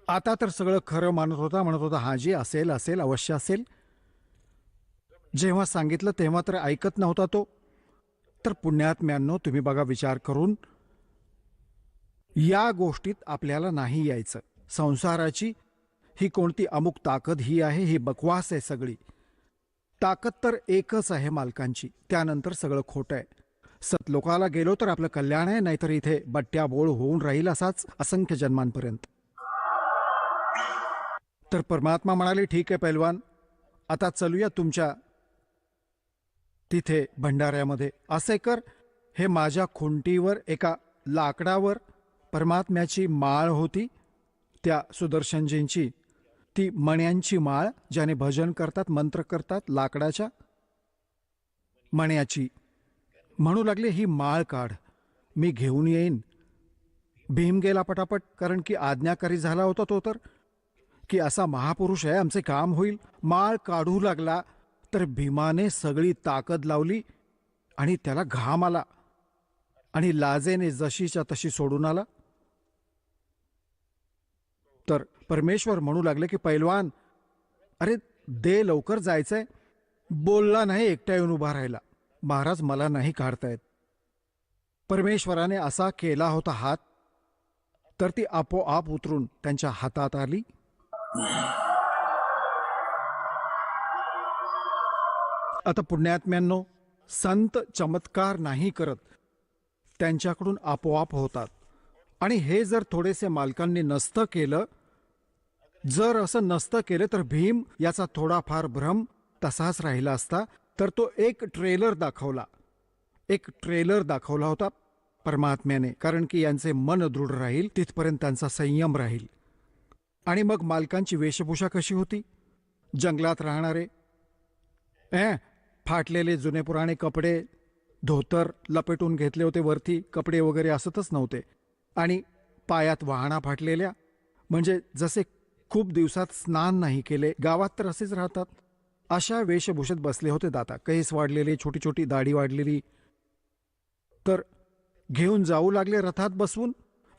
आता तर सगळं खरं म्हणत होता, हाजी असेल, अवश्य असेल. जेव्हा सांगितलं तेव्हा तर ऐकत नव्हता तो. तर पुण्यात्म्यांनो, तुम्ही बघा विचार करून, या गोष्टीत आपल्याला नाही यायचं. संसाराची ही कोणती अमुक ताकद ही आहे, ही बकवास आहे सगळी. ताकद तर एकच आहे मालकांची, त्यानंतर सगळं खोटं आहे. सतलोकाला गेलो तर आपलं कल्याण आहे, नाहीतर इथे बट्ट्या बोळ होऊन राहील असाच असंख्य जन्मांपर्यंत. तर परमात्मा म्हणाले, ठीक आहे पैलवान, आता चलूया तुमच्या तिथे भंडाऱ्यामध्ये. असे कर, हे माझ्या खुंटीवर एका लाकडावर परमात्म्याची माळ होती, त्या सुदर्शनजींची, ती मण्यांची माळ, ज्याने भजन करतात, मंत्र करतात, लाकडाच्या मण्याची. म्हणू लागले, ही माळ काढ, मी घेऊन येईन. भीम गेला पटापट, कारण की आज्ञाकारी झाला होता तो तर, की असा महापुरुष आहे, आमचे काम होईल. माळ काढू लागला तर भीमाने सगळी ताकद लावली आणि त्याला घाम आला आणि लाजेने जशीच्या तशी सोडून आला. तर परमेश्वर म्हणू लागले की पैलवान, अरे दे, लवकर जायचंय. बोलला नाही एकटा येऊन उभा राहिला. महाराज, मला नाही काढतायत. परमेश्वराने असा केला होता हात, तर ती आपोआप उतरून त्यांच्या हातात आली. आता पुण्यात्म्यांनो, संत चमत्कार नाही करत, त्यांच्याकडून आपोआप होतात. आणि हे जर थोडेसे मालकांनी नसतं केलं, जर असं नसतं केलं, तर भीम याचा थोडाफार भ्रम तसाच राहिला असता. तर तो एक ट्रेलर दाखवला होता परमात्म्याने, कारण की यांचे मन दृढ राहील तिथपर्यंत त्यांचा संयम राहील. आणि मग मालकांची वेशभूषा कशी होती? जंगलात राहणारे फाटलेले जुने पुराणे कपडे, धोतर लपेटून घेतले होते वरती, कपडे वगैरे असतच नव्हते. आणि पायात वाहना फाटलेल्या, म्हणजे जसे खूप दिवसात स्नान नाही केले, गावात तर असेच राहतात, अशा वेशभूषेत बसले होते दाता. केस वाढलेले, छोटी छोटी दाढी वाढलेली. तर घेऊन जाऊ लागले रथात बसवून.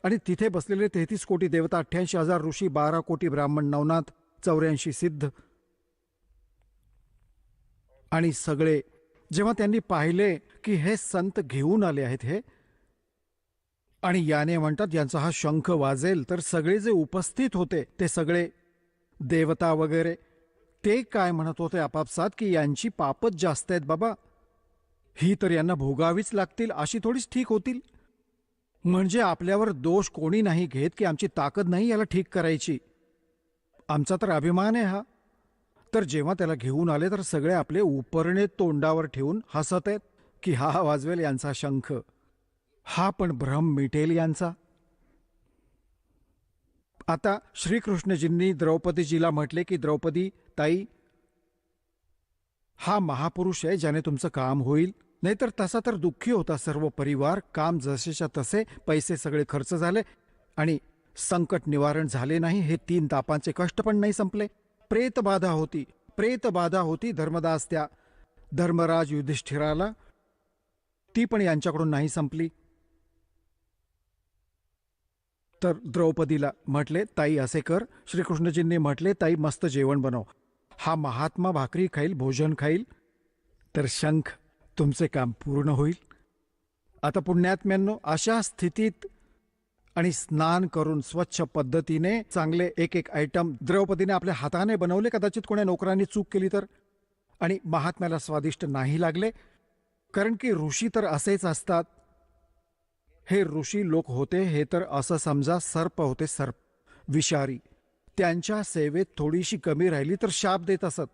आणि तिथे बसलेले 33 कोटी देवता, 88,000 ऋषी, 12 कोटी ब्राह्मण, नवनाथ, 84 सिद्ध. आणि सगळे जेव्हा त्यांनी पाहिले की हे संत घेऊन आले आहेत हे, आणि याने म्हणतात यांचा हा शंख वाजेल, तर सगळे जे उपस्थित होते ते सगळे देवता वगैरे ते काय म्हणत होते आपापसात की यांची पापच जास्त आहेत बाबा, ही तर यांना भोगावीच लागतील, अशी थोडीच ठीक होतील. म्हणजे आपल्यावर दोष कोणी नाही घेत की आमची ताकद नाही याला ठीक करायची, आमचा तर अभिमान आहे हा. तर जेव्हा त्याला घेऊन आले तर सगळे आपले उपरणे तोंडावर ठेवून हसत आहेत की हा वाजवेल यांचा शंख, हा पण भ्रम मिटेल यांचा. आता श्रीकृष्णजींनी द्रौपदीजीला म्हटले की द्रौपदी ताई, हा महापुरुष आहे ज्याने तुमचं काम होईल, नाहीतर तसा तर दुःखी होता सर्व परिवार. काम जसेच्या तसे, पैसे सगळे खर्च झाले आणि संकट निवारण झाले नाही. हे 3 तापांचे कष्ट पण नाही संपले. प्रेतबाधा होती धर्मदास त्या धर्मराज युधिष्ठिराला, ती पण यांच्याकडून नाही संपली. तर द्रौपदीला म्हटले ताई असे कर, श्रीकृष्णजींनी म्हटले ताई मस्त जेवण बनव, हा महात्मा भाकरी खाईल, भोजन खाईल, तर शंख तुमचे काम पूर्ण होईल. आता पुण्यात्म्यांनो, अशा स्थितीत आणि स्नान करून स्वच्छ पद्धतीने चांगले एक एक आयटम द्रौपदीने आपल्या हाताने बनवले, कदाचित कोण्या नोकरांनी चूक केली तर, आणि महात्म्याला स्वादिष्ट नाही लागले. कारण की ऋषी तर असेच असतात. हे ऋषी लोक होते हे तर असं समजा सर्प होते, सर्प विषारी. त्यांच्या सेवेत थोडीशी कमी राहिली तर शाप देत असत.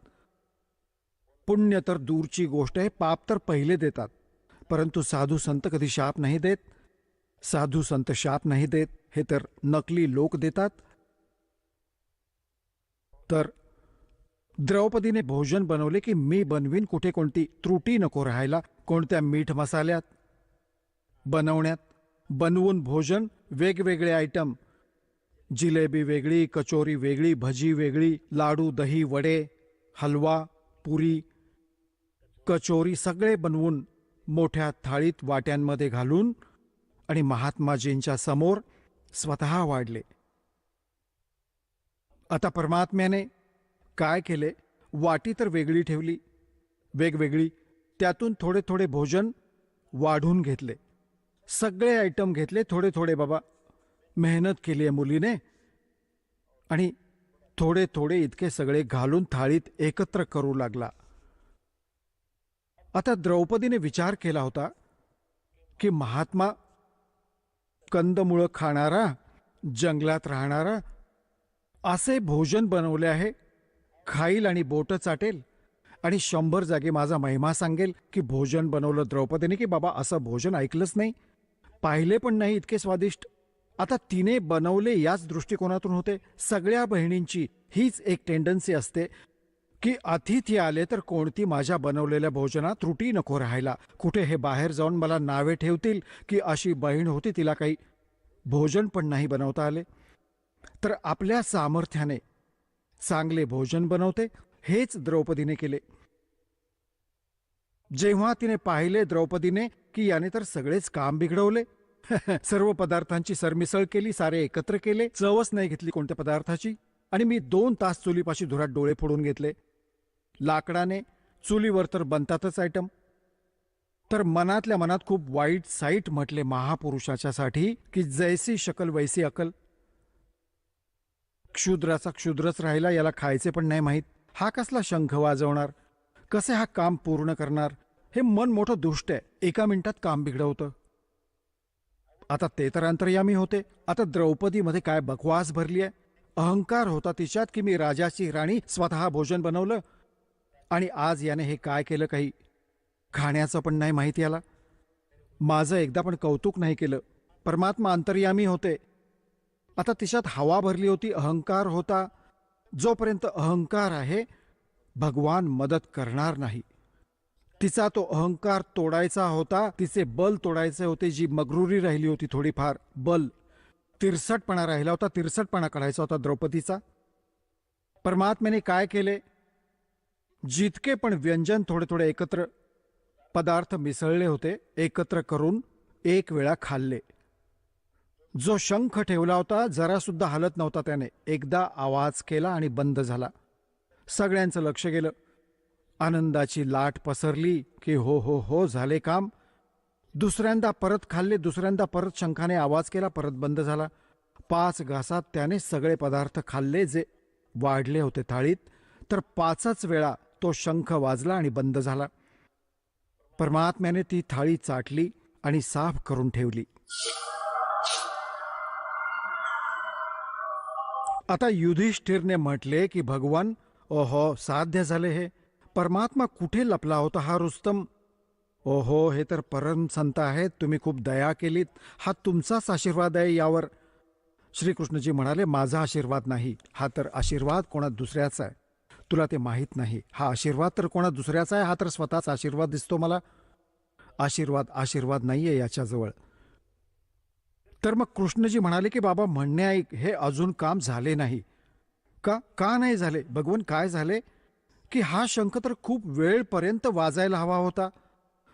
पुण्य तर दूरची गोष्ट आहे, पाप तर पहिले देतात. परंतु साधू संत कधी शाप नाही देत. साधू संत शाप नाही देत, हे तर नकली लोक देतात. तर द्रौपदीने भोजन बनवले की मी बनवीन, कुठे कोणती त्रुटी नको राहायला, कोणत्या मीठ मसाल्यात बनवण्यात. बनवून भोजन वेगवेगळे आयटम, जिलेबी वेगळी, कचोरी वेगळी, भजी वेगळी, लाडू, दही, वडे, हलवा, पुरी, कचोरी सगळे बनवून मोठ्या थाळीत वाट्यांमध्ये घालून आणि महात्माजींच्या समोर स्वतः वाढले. आता परमात्म्याने काय केले, वाटी तर वेगळी ठेवली, वेगवेगळी, त्यातून थोडे थोडे भोजन वाढून घेतले. सगळे आयटम घेतले थोडे थोडे. बाबा मेहनत केली आहे मुलीने, आणि थोडे थोडे इतके सगळे घालून थाळीत एकत्र करू लागला. आता द्रौपदीने विचार केला होता की महात्मा कंदमुळं खाणारा, जंगलात राहणारा, असे भोजन बनवले आहे, खाईल आणि बोटं चाटेल आणि 100 जागी माझा महिमा सांगेल की भोजन बनवलं द्रौपदीने, की बाबा असं भोजन ऐकलंच नाही, पाहिले पण नाही इतके स्वादिष्ट. आता तिने बनवले याच दृष्टिकोनातून होते. सगळ्या बहिणींची हीच एक टेंडन्सी असते की अतिथी आले तर कोणती माझ्या बनवलेल्या भोजनात त्रुटी नको राहायला, कुठे हे बाहेर जाऊन मला नावे ठेवतील की अशी बहीण होती, तिला काही भोजन पण नाही बनवता आले. तर आपल्या सामर्थ्याने चांगले भोजन बनवते. हेच द्रौपदीने केले. जेव्हा तिने पाहिले द्रौपदीने की याने तर सगळेच काम बिघडवले, सर्व पदार्थांची सरमिसळ केली, सारे एकत्र केले, चवच नाही घेतली कोणत्या पदार्थाची. आणि मी 2 तास चुलीपाशी धुरात डोळे फोडून घेतले. लाकडाने चुलीवर तर बनतातच आयटम. तर मनातल्या मनात खूप वाईट साईट म्हटले महापुरुषाच्यासाठी की जैसी शकल वैसी अकल. क्षुद्राचा क्षुद्रच राहिला, याला खायचे पण नाही माहीत. हा कसला शंख वाजवणार, कसे हा काम पूर्ण करणार. हे मन मोठं दुष्ट आहे, एका मिनिटात काम बिघडवतं. आता ते तर अंतर्यामी होते. आता द्रौपदीमध्ये काय बकवास भरली आहे. अहंकार होता तिच्यात की मी राजाची राणी, स्वतः भोजन बनवलं. आणि आज याने हे काय केलं, काही खाण्याचं पण नाही माहिती याला. माझं एकदा पण कौतुक नाही केलं. परमात्मा अंतर्यामी होते. आता तिच्यात हवा भरली होती, अहंकार होता. जोपर्यंत अहंकार आहे भगवान मदत करणार नाही. तिचा तो अहंकार तोडायचा होता, तिचे बल तोडायचे होते. जी मगरुरी राहिली होती थोडीफार, बल, तिरसटपणा राहिला होता, तिरसटपणा काढायचा होता द्रौपदीचा. परमात्म्याने काय केले, जितके पण व्यंजन थोडे थोडे एकत्र पदार्थ मिसळले होते, एकत्र करून एक वेळा खाल्ले. जो शंख ठेवला होता जरा सुद्धा हलत नव्हता त्याने. एकदा आवाज केला आणि बंद झाला. सगळ्यांचं लक्ष गेलं. आनंदाची लाट पसरली की हो हो हो झाले काम. दुसऱ्यांदा परत खाल्ले, दुसऱ्यांदा परत शंखाने आवाज केला, परत बंद झाला. 5 घासात त्याने सगळे पदार्थ खाल्ले जे वाढले होते थाळीत. तर 5च वेळा तो शंख वाजला आणि बंद झाला. परमात्म्याने ती थाळी चाटली आणि साफ करून ठेवली. आता युधिष्ठिरने म्हटले की भगवान, ओहो साध्य झाले हे. परमात्मा कुठे लपला होता हा रुस्तम. ओहो, हे तर परम संत आहेत, तुम्ही खूप दया केलीत, हा तुमचाच आशीर्वाद आहे यावर. श्रीकृष्णजी म्हणाले, माझा आशीर्वाद नाही, हा तर आशीर्वाद कोणा दुसऱ्याचा आहे. तुला ते माहीत नाही. हा आशीर्वाद तर कोणा दुसऱ्याचा आहे, हा तर स्वतःचा आशीर्वाद दिसतो मला. आशीर्वाद आशीर्वाद नाहीये याच्याजवळ. तर मग कृष्णजी म्हणाले की बाबा म्हणणे ऐक, हे अजून काम झाले नाही. का नाही झाले भगवान? काय झाले की हा शंख तर खूप वेळपर्यंत वाजायला हवा होता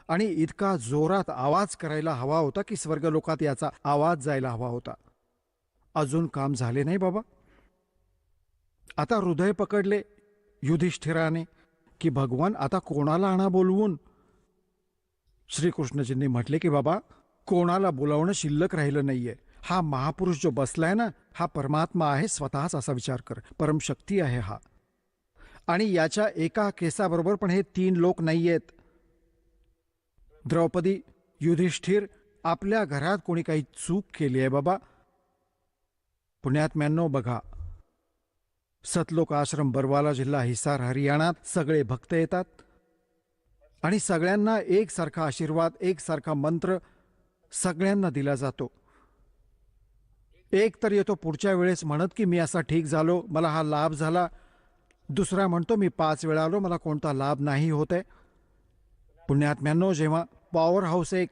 आणि इतका जोरात आवाज करायला हवा होता की स्वर्गलोकात याचा आवाज जायला हवा होता. अजून काम झाले नाही बाबा. आता हृदय पकडले युधिष्ठिराने की भगवान आता कोणाला आणा बोलवून. श्रीकृष्णजींनी म्हटले की बाबा कोणाला बोलावणं शिल्लक राहिलं नाहीये. हा महापुरुष जो बसलाय ना, हा परमात्मा आहे स्वतःच, असा विचार कर. परमशक्ती आहे हा. आणि याच्या एका केसाबरोबर पण हे 3 लोक नाहीयेत. द्रौपदी, युधिष्ठिर, आपल्या घरात कोणी काही चूक केली आहे बाबा. पुण्यात्म्यांनो बघा, सतलोक आश्रम, बरवाला जिल्हा, हिसार, हरियाणात सगळे भक्त येतात आणि सगळ्यांना एकसारखा आशीर्वाद, एकसारखा मंत्र सगळ्यांना दिला जातो. एक तर येतो पुढच्या वेळेस म्हणत की मी असा ठीक झालो, मला हा लाभ झाला. दुसरा म्हणतो मी 5 वेळा आलो, मला कोणता लाभ नाही होत आहे. पुण्यात्म्यांनो, जेव्हा पॉवर हाऊस एक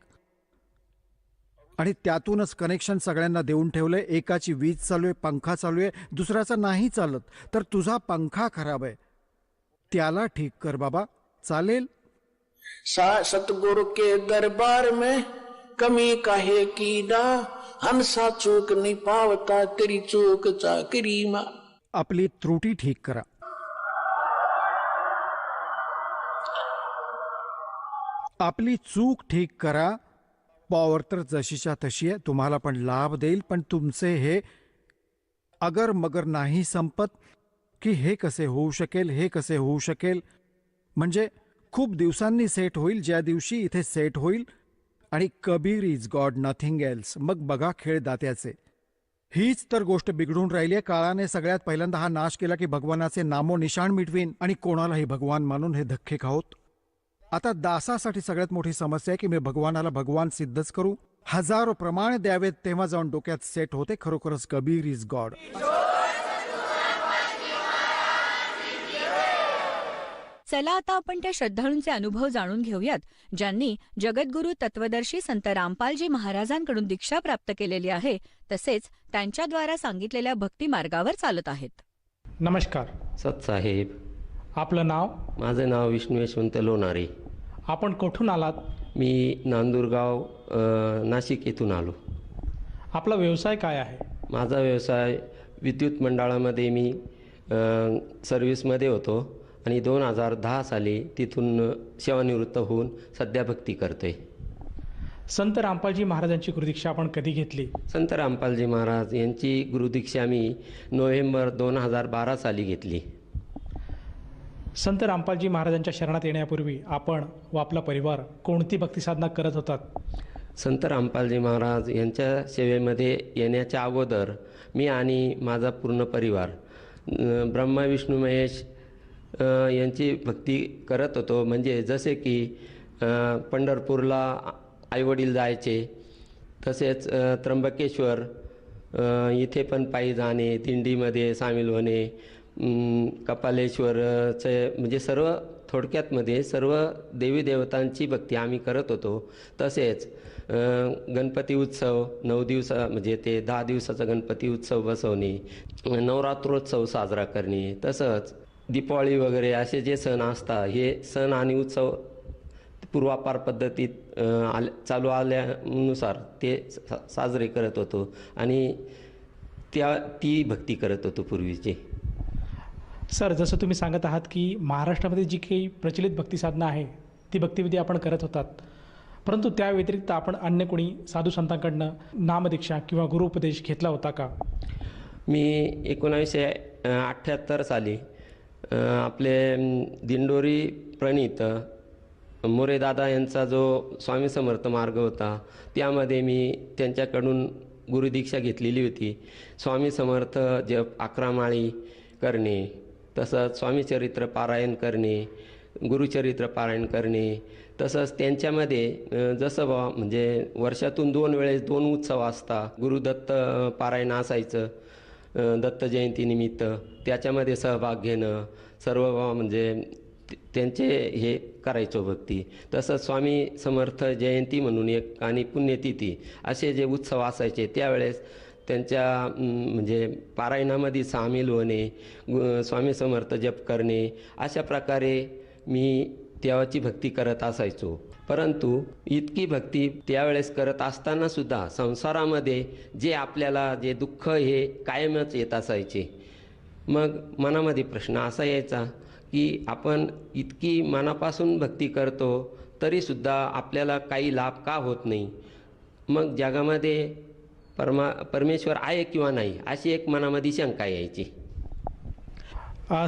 आणि त्यातूनच कनेक्शन सगळ्यांना देऊन ठेवलंय, एकाची वीज चालू आहे, पंखा चालू आहे, दुसऱ्याचा नाही चालत, तर तुझा पंखा खराब आहे, त्याला ठीक कर बाबा, चालेल. सतगुरु के दरबार में कमी काहे की ना, हंसा चूक नहीं पावता, तेरी चूक चाकरी मा. आपली त्रुटी ठीक करा. आपली चूक ठीक करा. पॉवर तर जशीच्या तशी आहे, तुम्हाला पण लाभ देईल, पण तुमचे हे अगर मगर नाही संपत की हे कसे होऊ शकेल, हे कसे होऊ शकेल. म्हणजे खूप दिवसांनी सेट होईल, ज्या दिवशी इथे सेट होईल. आणि Kabir is God, nothing else. मग बघा खेळ दात्याचे. हीच तर गोष्ट बिघडून राहिली आहे. काळाने सगळ्यात पहिल्यांदा हा नाश केला की भगवानाचे नामो निशाण मिटवीन आणि कोणालाही भगवान मानून हे धक्के खाऊत. आता दासासाठी सगळ्यात मोठी समस्या आहे की मी भगवानाला भगवान सिद्धच करू. हजारो प्रमाण द्यावेत तेव्हा जाऊन डोक्यात सेट होते खरोखरच कबीर इज गॉड. चला आता आपण त्या श्रद्धाळूंचे अनुभव जाणून घेऊयात, ज्यांनी जगद्गुरू तत्वदर्शी संत रामपालजी महाराजांकडून दीक्षा प्राप्त केलेली आहे, तसेच त्यांच्याद्वारा सांगितलेल्या भक्ती मार्गावर चालत आहेत. नमस्कार सतसाहेब. आपलं नाव? माझं नाव विष्णू यशवंत लोणारे. आपण कुठून आलात? मी नांदुरगाव नाशिक येथून आलो. आपला व्यवसाय काय आहे? माझा व्यवसाय विद्युत मंडळामध्ये मी सर्व्हिसमध्ये होतो आणि 2010 साली तिथून सेवानिवृत्त होऊन सध्या भक्ती करतोय. संत रामपालजी महाराजांची गुरुदीक्षा आपण कधी घेतली? संत रामपालजी महाराज यांची गुरुदीक्षा मी नोव्हेंबर 2012 साली घेतली. संत रामपालजी महाराजांच्या शरणात येण्यापूर्वी आपण व आपला परिवार कोणती भक्तिसाधना करत होतात? संत रामपालजी महाराज यांच्या सेवेमध्ये येण्याच्या अगोदर मी आणि माझा पूर्ण परिवार ब्रह्मा विष्णू महेश यांची भक्ती करत होतो. म्हणजे जसे की पंढरपूरला आईवडील जायचे, तसेच त्र्यंबकेश्वर इथे पण पायी जाणे, दिंडीमध्ये सामील होणे, कपालेश्वरचे म्हणजे सर्व थोडक्यातमध्ये सर्व देवी देवतांची भक्ती आम्ही करत होतो. तसेच गणपती उत्सव 9 दिवसा म्हणजे ते 10 दिवसाचा गणपती उत्सव बसवणे, नवरात्रोत्सव साजरा करणे, तसंच दीपावली वगैरे असे जे सण असतात हे सण आणि उत्सव पूर्वापार पद्धतीत चालू आल्यानुसार ते साजरे करत होतो आणि ती भक्ती करत होतो पूर्वीची. सर, जसं तुम्ही सांगत आहात की महाराष्ट्रामध्ये जी काही प्रचलित भक्तिसाधना आहे ती भक्तिविधी आपण करत होतात, परंतु त्या व्यतिरिक्त आपण अन्य कोणी साधू संतांकडनं नामदीक्षा किंवा गुरुपदेश घेतला होता का? मी 1978 साली आपले दिंडोरी प्रणीत मोरेदादा यांचा जो स्वामी समर्थ मार्ग होता त्यामध्ये मी त्यांच्याकडून गुरुदीक्षा घेतलेली होती. स्वामी समर्थ जप 11 माळी करणे, तसंच स्वामीचरित्र पारायण करणे, गुरुचरित्र पारायण करणे, तसंच त्यांच्यामध्ये जसं म्हणजे वर्षातून 2 वेळेस 2 उत्सव असतात. गुरुदत्त पारायण असायचं दत्त जयंतीनिमित्त, त्याच्यामध्ये सहभाग घेणं, सर्व म्हणजे त्यांचे हे करायचो भक्ती. तसंच स्वामी समर्थ जयंती म्हणून एक आणि पुण्यतिथी असे जे उत्सव असायचे त्यावेळेस त्यांच्या म्हणजे पारायणामध्ये सामील होणे, स्वामी समर्थ जप करणे, अशा प्रकारे मी देवाची भक्ती करत असायचो. परंतु इतकी भक्ती त्यावेळेस करत असतानासुद्धा संसारामध्ये जे आपल्याला जे दुःख हे कायमच येत असायचे. मग मनामध्ये प्रश्न असा यायचा की आपण इतकी मनापासून भक्ती करतो तरीसुद्धा आपल्याला काही लाभ का होत नाही? मग जगामध्ये परमेश्वर आहे किंवा नाही अशी एक मनामध्ये शंका यायची.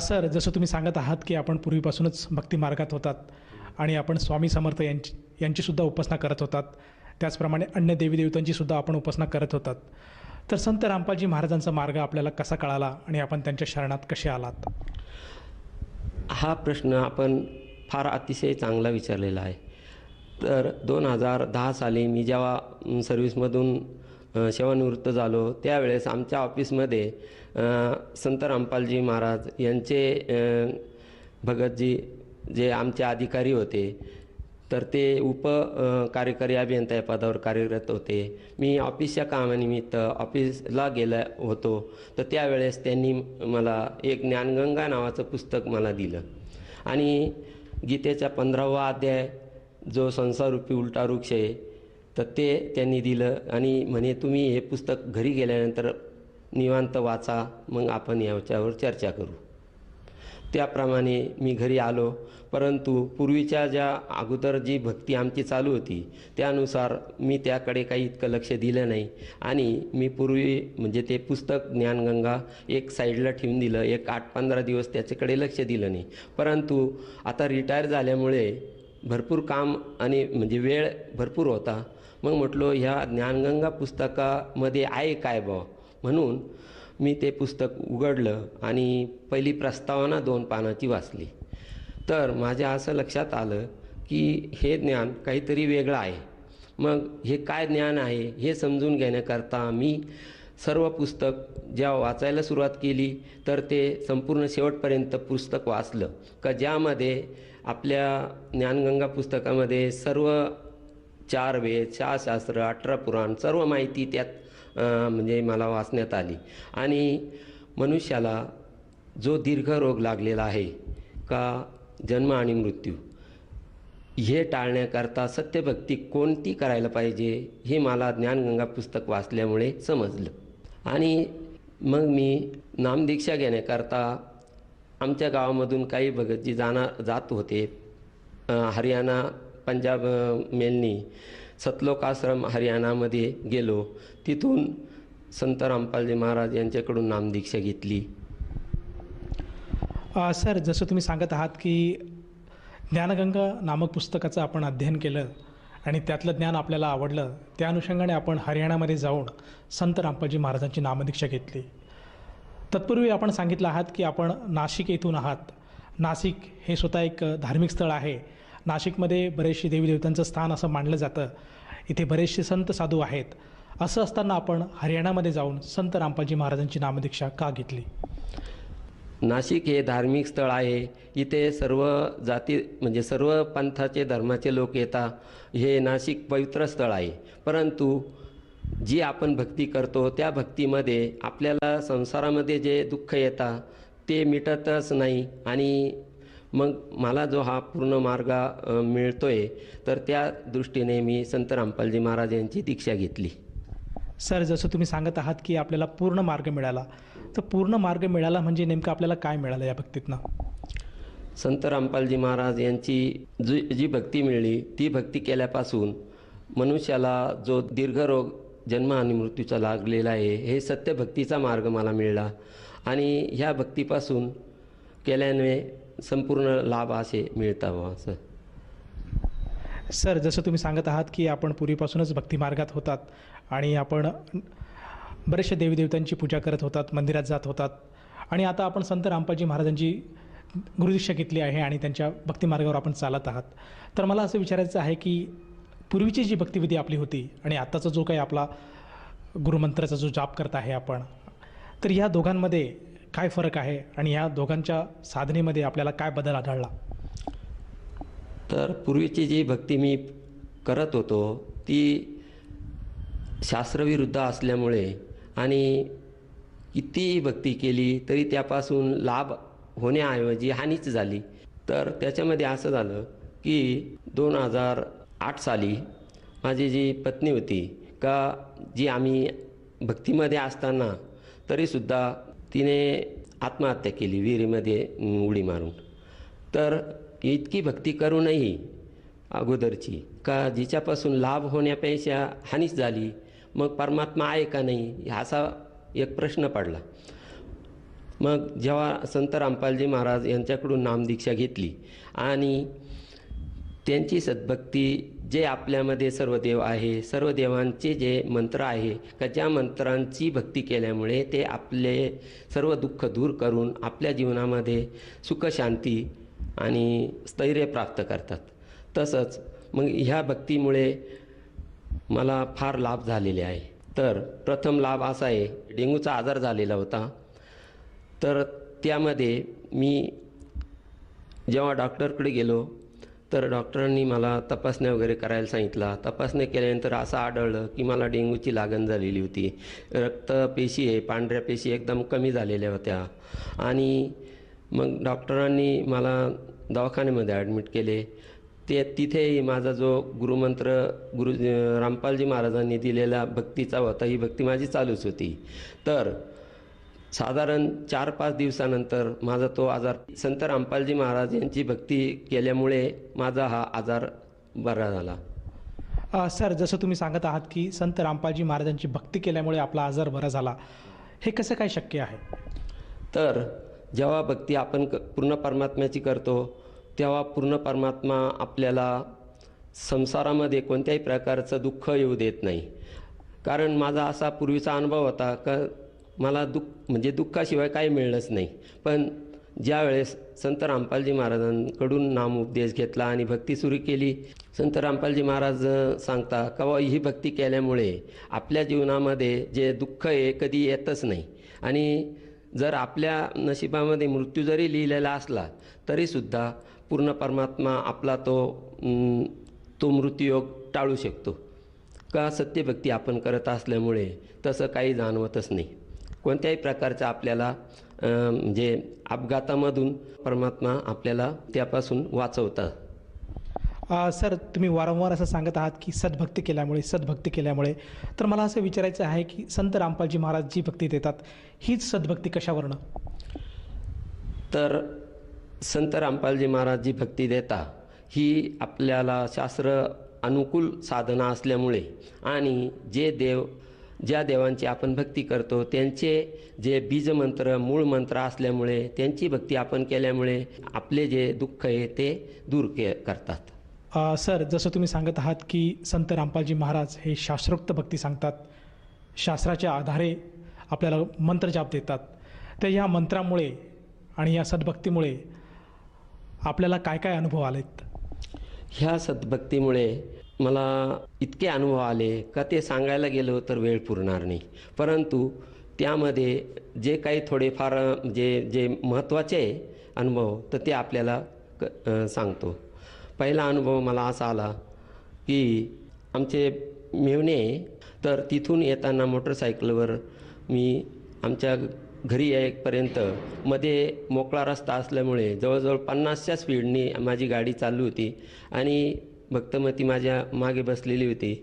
सर, जसं तुम्ही सांगत आहात की आपण पूर्वीपासूनच भक्ती मार्गात होतात आणि आपण स्वामी समर्थ यांचीसुद्धा उपासना करत होतात, त्याचप्रमाणे अन्य देवी देवतांची सुद्धा आपण उपासना करत होतात. तर संत रामपालजी महाराजांचा मार्ग आपल्याला कसा कळाला आणि आपण त्यांच्या शरणात कसे आलात? हा प्रश्न आपण फार अतिशय चांगला विचारलेला आहे. तर 2010 साली मी जेव्हा सर्व्हिसमधून सेवानिवृत्त झालो त्यावेळेस आमच्या ऑफिसमध्ये संत रामपालजी महाराज यांचे भगतजी जे आमचे अधिकारी होते तर ते कार्यकारी अभियंता या पदावर कार्यरत होते. मी ऑफिसच्या कामानिमित्त ऑफिसला गेला होतो तर त्यावेळेस त्यांनी मला एक ज्ञानगंगा नावाचं पुस्तक मला दिलं आणि गीतेचा 15वा अध्याय जो संसाररूपी उलटा वृक्ष आहे तर ते त्यांनी दिलं आणि म्हणे तुम्ही हे पुस्तक घरी गेल्यानंतर निवांत वाचा, मग आपण याच्यावर चर्चा करू. त्याप्रमाणे मी घरी आलो. परंतु पूर्वीच्या ज्या अगोदर जी भक्ती आमची चालू होती त्यानुसार मी त्याकडे काही इतकं लक्ष दिलं नाही आणि मी पूर्वी म्हणजे ते पुस्तक ज्ञानगंगा एक साईडला ठेवून दिलं. एक 8-15 दिवस त्याच्याकडे लक्ष दिलं नाही. परंतु आता रिटायर झाल्यामुळे भरपूर काम आणि म्हणजे वेळ भरपूर होता. मग म्हटलो ह्या ज्ञानगंगा पुस्तकामध्ये आहे काय बा, म्हणून मी ते पुस्तक उघडलं आणि पहिली प्रस्तावना 2 पानाची वाचली. तर माझ्या असं लक्षात आलं की हे ज्ञान काहीतरी वेगळं आहे. मग हे काय ज्ञान आहे हे समजून घेण्याकरता मी सर्व पुस्तक जेव्हा वाचायला सुरुवात केली तर ते संपूर्ण शेवटपर्यंत पुस्तक वाचलं का ज्यामध्ये आपल्या ज्ञानगंगा पुस्तकामध्ये सर्व 4 वेद, 6 शास्त्र, 18 पुराण सर्व माहिती त्यात म्हणजे मला वाचण्यात आली. आणि मनुष्याला जो दीर्घ रोग लागलेला आहे का जन्म आणि मृत्यू हे टाळण्याकरता सत्यभक्ती कोणती करायला पाहिजे हे मला ज्ञानगंगा पुस्तक वाचल्यामुळे समजलं. आणि मग मी नामदीक्षा घेण्याकरता आमच्या गावामधून काही भगतजी जात होते. हरियाणा पंजाब मेलनी सतलोक आश्रम हरियाणामध्ये गेलो. तिथून संत रामपालजी महाराज यांच्याकडून नामदीक्षा घेतली. सर, जसं तुम्ही सांगत आहात की ज्ञानगंगा नामक पुस्तकाचं आपण अध्ययन केलं आणि त्यातलं ज्ञान आपल्याला आवडलं, त्या अनुषंगाने आपण हरियाणामध्ये जाऊन संत रामपालजी महाराजांची नामदीक्षा घेतली. तत्पूर्वी आपण सांगितलं आहात की आपण नाशिक येथून आहात. नाशिक हे स्वतः एक धार्मिक स्थळ आहे. नाशिकमध्ये बरेचसे देवी देवतांचं स्थान असं मानलं जातं. इथे बरेचसे संत साधू आहेत. असं असताना आपण हरियाणामध्ये जाऊन संत रामपालजी महाराजांची नामदीक्षा का घेतली? नाशिक हे धार्मिक स्थळ आहे. इथे सर्व जाती म्हणजे सर्व पंथाचे धर्माचे लोक येतात. हे नाशिक पवित्र स्थळ आहे. परंतु जी आपण भक्ती करतो त्या भक्तीमध्ये आपल्याला संसारामध्ये जे दुःख येतात ते मिटतच नाही. आणि मग मला जो हा पूर्ण मार्ग मिळतोय तर त्या दृष्टीने मी संत रामपालजी महाराज यांची दीक्षा घेतली. सर, जसं तुम्ही सांगत आहात की आपल्याला पूर्ण मार्ग मिळाला, तर पूर्ण मार्ग मिळाला म्हणजे नेमकं आपल्याला काय मिळालं या भक्तीतनं? संत रामपालजी महाराज यांची जी भक्ती मिळली ती भक्ती केल्यापासून मनुष्याला जो दीर्घरोग जन्म आणि मृत्यूचा लागलेला आहे हे सत्यभक्तीचा मार्ग मला मिळला. आणि ह्या भक्तीपासून केल्याने संपूर्ण लाभ असे मिळतात. असं सर, जसं तुम्ही सांगत आहात की आपण पूर्वीपासूनच भक्तिमार्गात होतात आणि आपण बरेचशा देवीदेवतांची पूजा करत होतात, मंदिरात जात होतात आणि आता आपण संत रामपालजी महाराजांची गुरुदीक्षा घेतली आहे आणि त्यांच्या भक्तिमार्गावर आपण चालत आहात. तर मला असं विचारायचं आहे की पूर्वीची जी भक्तिविधी आपली होती आणि आत्ताचा जो काही आपला गुरुमंत्राचा जो जाप करत आहे आपण, तर ह्या दोघांमध्ये काय फरक आहे आणि ह्या दोघांच्या साधनेमध्ये आपल्याला काय बदल आढळला? तर पूर्वीची जी भक्ती मी करत होतो ती शास्त्रविरुद्ध असल्यामुळे आणि कितीही भक्ती केली तरी त्यापासून लाभ होण्याऐवजी हानीच झाली. तर त्याच्यामध्ये असं झालं की 2008 साली माझी जी पत्नी होती का जी आम्ही भक्तीमध्ये असताना तरीसुद्धा तिने आत्महत्या केली विहिरीमध्ये उडी मारून. तर इतकी भक्ती करूनही अगोदरची का जिच्यापासून लाभ होण्यापेक्षा हानीच झाली. मग परमात्मा आहे का नाही असा एक प्रश्न पडला. मग जेव्हा संत रामपालजी महाराज यांच्याकडून नामदीक्षा घेतली आणि त्यांची सद्भक्ती जे आपल्यामध्ये सर्व देव आहे, सर्व देवांचे जे मंत्र आहे का ज्या मंत्रांची भक्ती केल्यामुळे ते आपले सर्व दुःख दूर करून आपल्या जीवनामध्ये सुख शांती आणि स्थैर्य प्राप्त करतात. तसंच मग ह्या भक्तीमुळे मला फार लाभ झालेले आहे. तर प्रथम लाभ असा आहे, डेंग्यूचा आजार झालेला होता. तर त्यामध्ये मी जेव्हा डॉक्टरकडे गेलो तर डॉक्टरांनी मला तपासण्या वगैरे करायला सांगितला. तपासण्या केल्यानंतर असं आढळलं की मला डेंग्यूची लागण झालेली होती. रक्तपेशी आहे पांढऱ्या पेशी एकदम कमी झालेल्या होत्या. आणि मग डॉक्टरांनी मला दवाखान्यामध्ये ॲडमिट केले. तिथेही माझा जो गुरुमंत्र रामपालजी महाराजांनी दिलेला भक्तीचा होता, ही भक्ती माझी चालूच होती. तर साधारण 4-5 दिवसानंतर माझा तो आजार संत रामपालजी महाराज यांची भक्ती केल्यामुळे माझा हा आजार बरा झाला. सर, जसं तुम्ही सांगत आहात की संत रामपालजी महाराजांची भक्ती केल्यामुळे आपला आजार बरा झाला, हे कसं काय शक्य आहे? तर जेव्हा भक्ती आपण पूर्ण परमात्म्याची करतो तेव्हा पूर्ण परमात्मा आपल्याला संसारामध्ये कोणत्याही प्रकारचं दुःख येऊ देत नाही. कारण माझा असा पूर्वीचा अनुभव होता का मला दुःखाशिवाय काही मिळलंच नाही. पण ज्यावेळेस संत रामपालजी महाराजांकडून नामोपदेश घेतला आणि भक्ती सुरू केली, संत रामपालजी महाराज सांगता का ही भक्ती केल्यामुळे आपल्या जीवनामध्ये जे दुःख आहे कधी येतच नाही. आणि जर आपल्या नशिबामध्ये मृत्यू जरी लिहिलेला असला तरीसुद्धा पूर्ण परमात्मा आपला तो मृत्यूयोग टाळू शकतो. का सत्यभक्ती आपण करत असल्यामुळे तसं काही जाणवतच नाही. कोणत्याही प्रकारचा आपल्याला अपघातामधून परमात्मा आपल्याला त्यापासून वाचवतात. सर, तुम्ही वारंवार असं सांगत आहात की सद्भक्ती केल्यामुळे तर मला असं विचारायचं आहे की संत रामपालजी महाराज जी भक्ती देतात हीच सद्भक्ती कशावरनं? तर संत रामपालजी महाराज जी भक्ती देता ही आपल्याला शास्त्र अनुकूल साधना असल्यामुळे आणि ज्या देवांची आपण भक्ती करतो त्यांचे जे बीजमंत्र मूळ मंत्र असल्यामुळे त्यांची भक्ती आपण केल्यामुळे आपले जे दुःख आहे ते दूर करतात. सर, जसं तुम्ही सांगत आहात की संत रामपालजी महाराज हे शास्त्रोक्त भक्ती सांगतात, शास्त्राच्या आधारे आपल्याला मंत्रजाप देतात, तर ह्या मंत्रामुळे आणि या सद्भक्तीमुळे आपल्याला काय काय अनुभव आलेत? ह्या सद्भक्तीमुळे मला इतके अनुभव आले का ते सांगायला गेलो तर वेळ पुरणार नाही. परंतु त्यामध्ये जे काही थोडेफार जे महत्त्वाचे अनुभव तर ते आपल्याला सांगतो. पहिला अनुभव मला असा आला की आमचे मेव्हणे, तर तिथून येताना मोटरसायकलवर मी आमच्या घरी येईपर्यंत मध्ये मोकळा रस्ता असल्यामुळे जवळजवळ 50च्या स्पीडनी माझी गाडी चालू होती आणि भक्तमती माझ्या मागे बसलेली होती.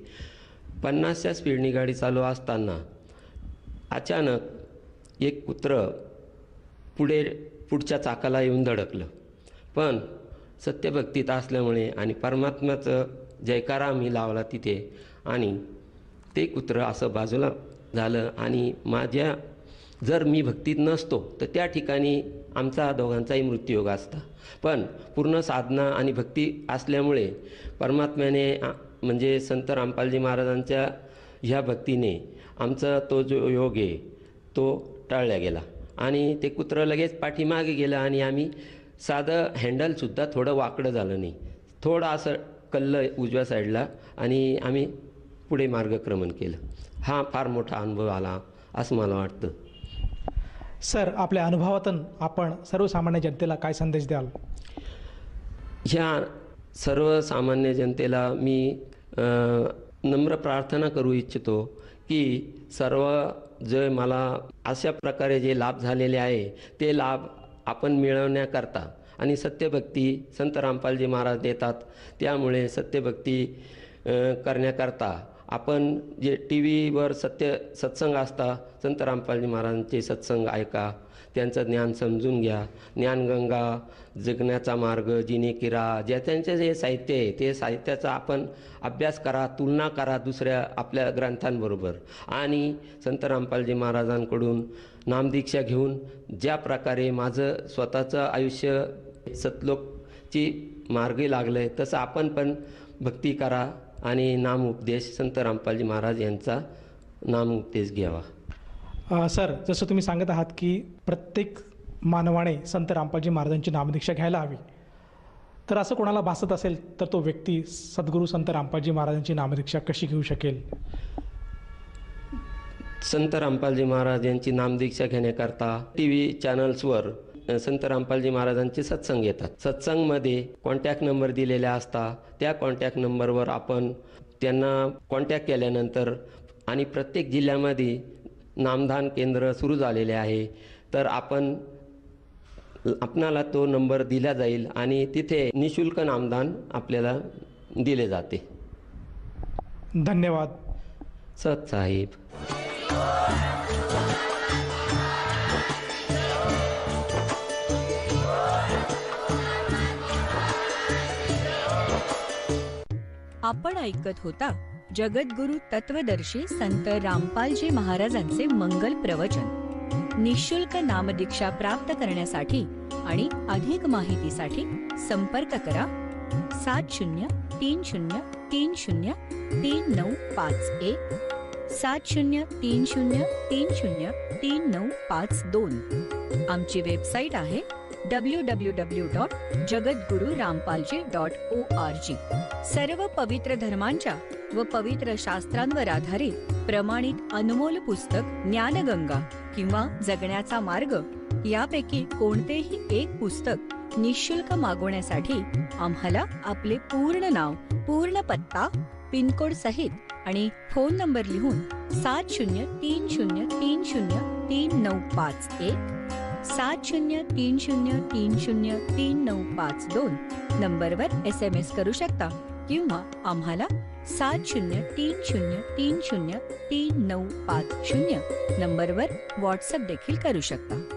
50च्या स्पीडनी गाडी चालू असताना अचानक एक कुत्रं पुढच्या चाकाला येऊन धडकलं. पण सत्यभक्तीत असल्यामुळे आणि परमात्म्याचं जयकारा मी लावला तिथे आणि ते कुत्रं असं बाजूला झालं आणि जर मी भक्तीत नसतो तर त्या ठिकाणी आमचा दोघांचाही मृत्यूयोग असता. पण पूर्ण साधना आणि भक्ती असल्यामुळे परमात्म्याने म्हणजे संत रामपालजी महाराजांच्या ह्या भक्तीने आमचा तो जो योग आहे तो टाळला गेला आणि ते कुत्रं लगेच पाठीमागे गेलं आणि आम्ही साधं हँडलसुद्धा थोडं वाकडं झालं नाही, थोडं असं कल्लं उजव्या साईडला आणि आम्ही पुढे मार्गक्रमण केलं. हा फार मोठा अनुभव आला असं मला वाटतं. सर, आपल्या अनुभवातून आपण सर्वसामान्य जनतेला काय संदेश द्याल? ह्या सर्वसामान्य जनतेला मी नम्र प्रार्थना करू इच्छितो की सर्व जे मला अशा प्रकारे जे लाभ झालेले आहे ते लाभ आपण मिळवण्याकरता आणि सत्यभक्ती संत रामपालजी महाराज देतात, त्यामुळे सत्यभक्ती करण्याकरता आपण जे टी व्हीवर सत्संग असता संत रामपालजी महाराजांचे सत्संग ऐका, त्यांचं ज्ञान समजून घ्या. ज्ञानगंगा, जगण्याचा मार्ग, जिनेकिरा, त्यांचे जे साहित्य आहे ते साहित्याचा आपण अभ्यास करा, तुलना करा दुसऱ्या आपल्या ग्रंथांबरोबर आणि संत रामपालजी महाराजांकडून नामदीक्षा घेऊन ज्या प्रकारे माझं स्वतःचं आयुष्य सतलोकची मार्गी लागलं आहे तसं आपण पण भक्ती करा आणि नामउपदेश संत रामपालजी महाराज यांचा नामउपदेश घ्यावा. सर, जसं तुम्ही सांगत आहात की प्रत्येक मानवाने संत रामपालजी महाराजांची नामदीक्षा घ्यायला हवी, तर असं कोणाला भासत असेल तर तो व्यक्ती सद्गुरू संत रामपालजी महाराजांची नामदीक्षा कशी घेऊ शकेल? संत रामपालजी महाराज यांची नामदीक्षा घेण्याकरता टी व्ही चॅनल्सवर संत रामपालजी महाराजांचे सत्संग येतात. सत्संगमध्ये कॉन्टॅक्ट नंबर दिलेल्या असतात. त्या कॉन्टॅक्ट नंबरवर आपण त्यांना कॉन्टॅक्ट केल्यानंतर आणि प्रत्येक जिल्ह्यामध्ये नामदान केंद्र सुरू झालेले आहे, तर आपणाला तो नंबर दिला जाईल आणि तिथे निशुल्क नामदान आपल्याला दिले जाते. धन्यवाद. सत साहेब. आपण ऐकत होता जगद्गुरु तत्वदर्शी संत रामपालजी महाराजांचे मंगल प्रवचन. निःशुल्क नामदीक्षा प्राप्त करण्यासाठी आणि अधिक माहितीसाठी संपर्क करा 7030303951 7030303952. आमची वेबसाईट आहे www.jagadgururampalji.org. सर्व पवित्र धर्मांच्या व पवित्र शास्त्रांवर आधारित प्रमाणित अनमोल पुस्तक ज्ञानगंगा किंवा जगण्याचा मार्ग यापैकी कोणतेही एक पुस्तक निःशुल्क मागवण्यासाठी आम्हाला आपले पूर्ण नाव, पूर्ण पत्ता, पिनकोड सहित आणि फोन नंबर लिहून 7030303951 7030303952 नंबरवर SMS करू शकता किंवा आम्हाला 7030303950 नंबरवर व्हॉट्सअप देखील करू शकता.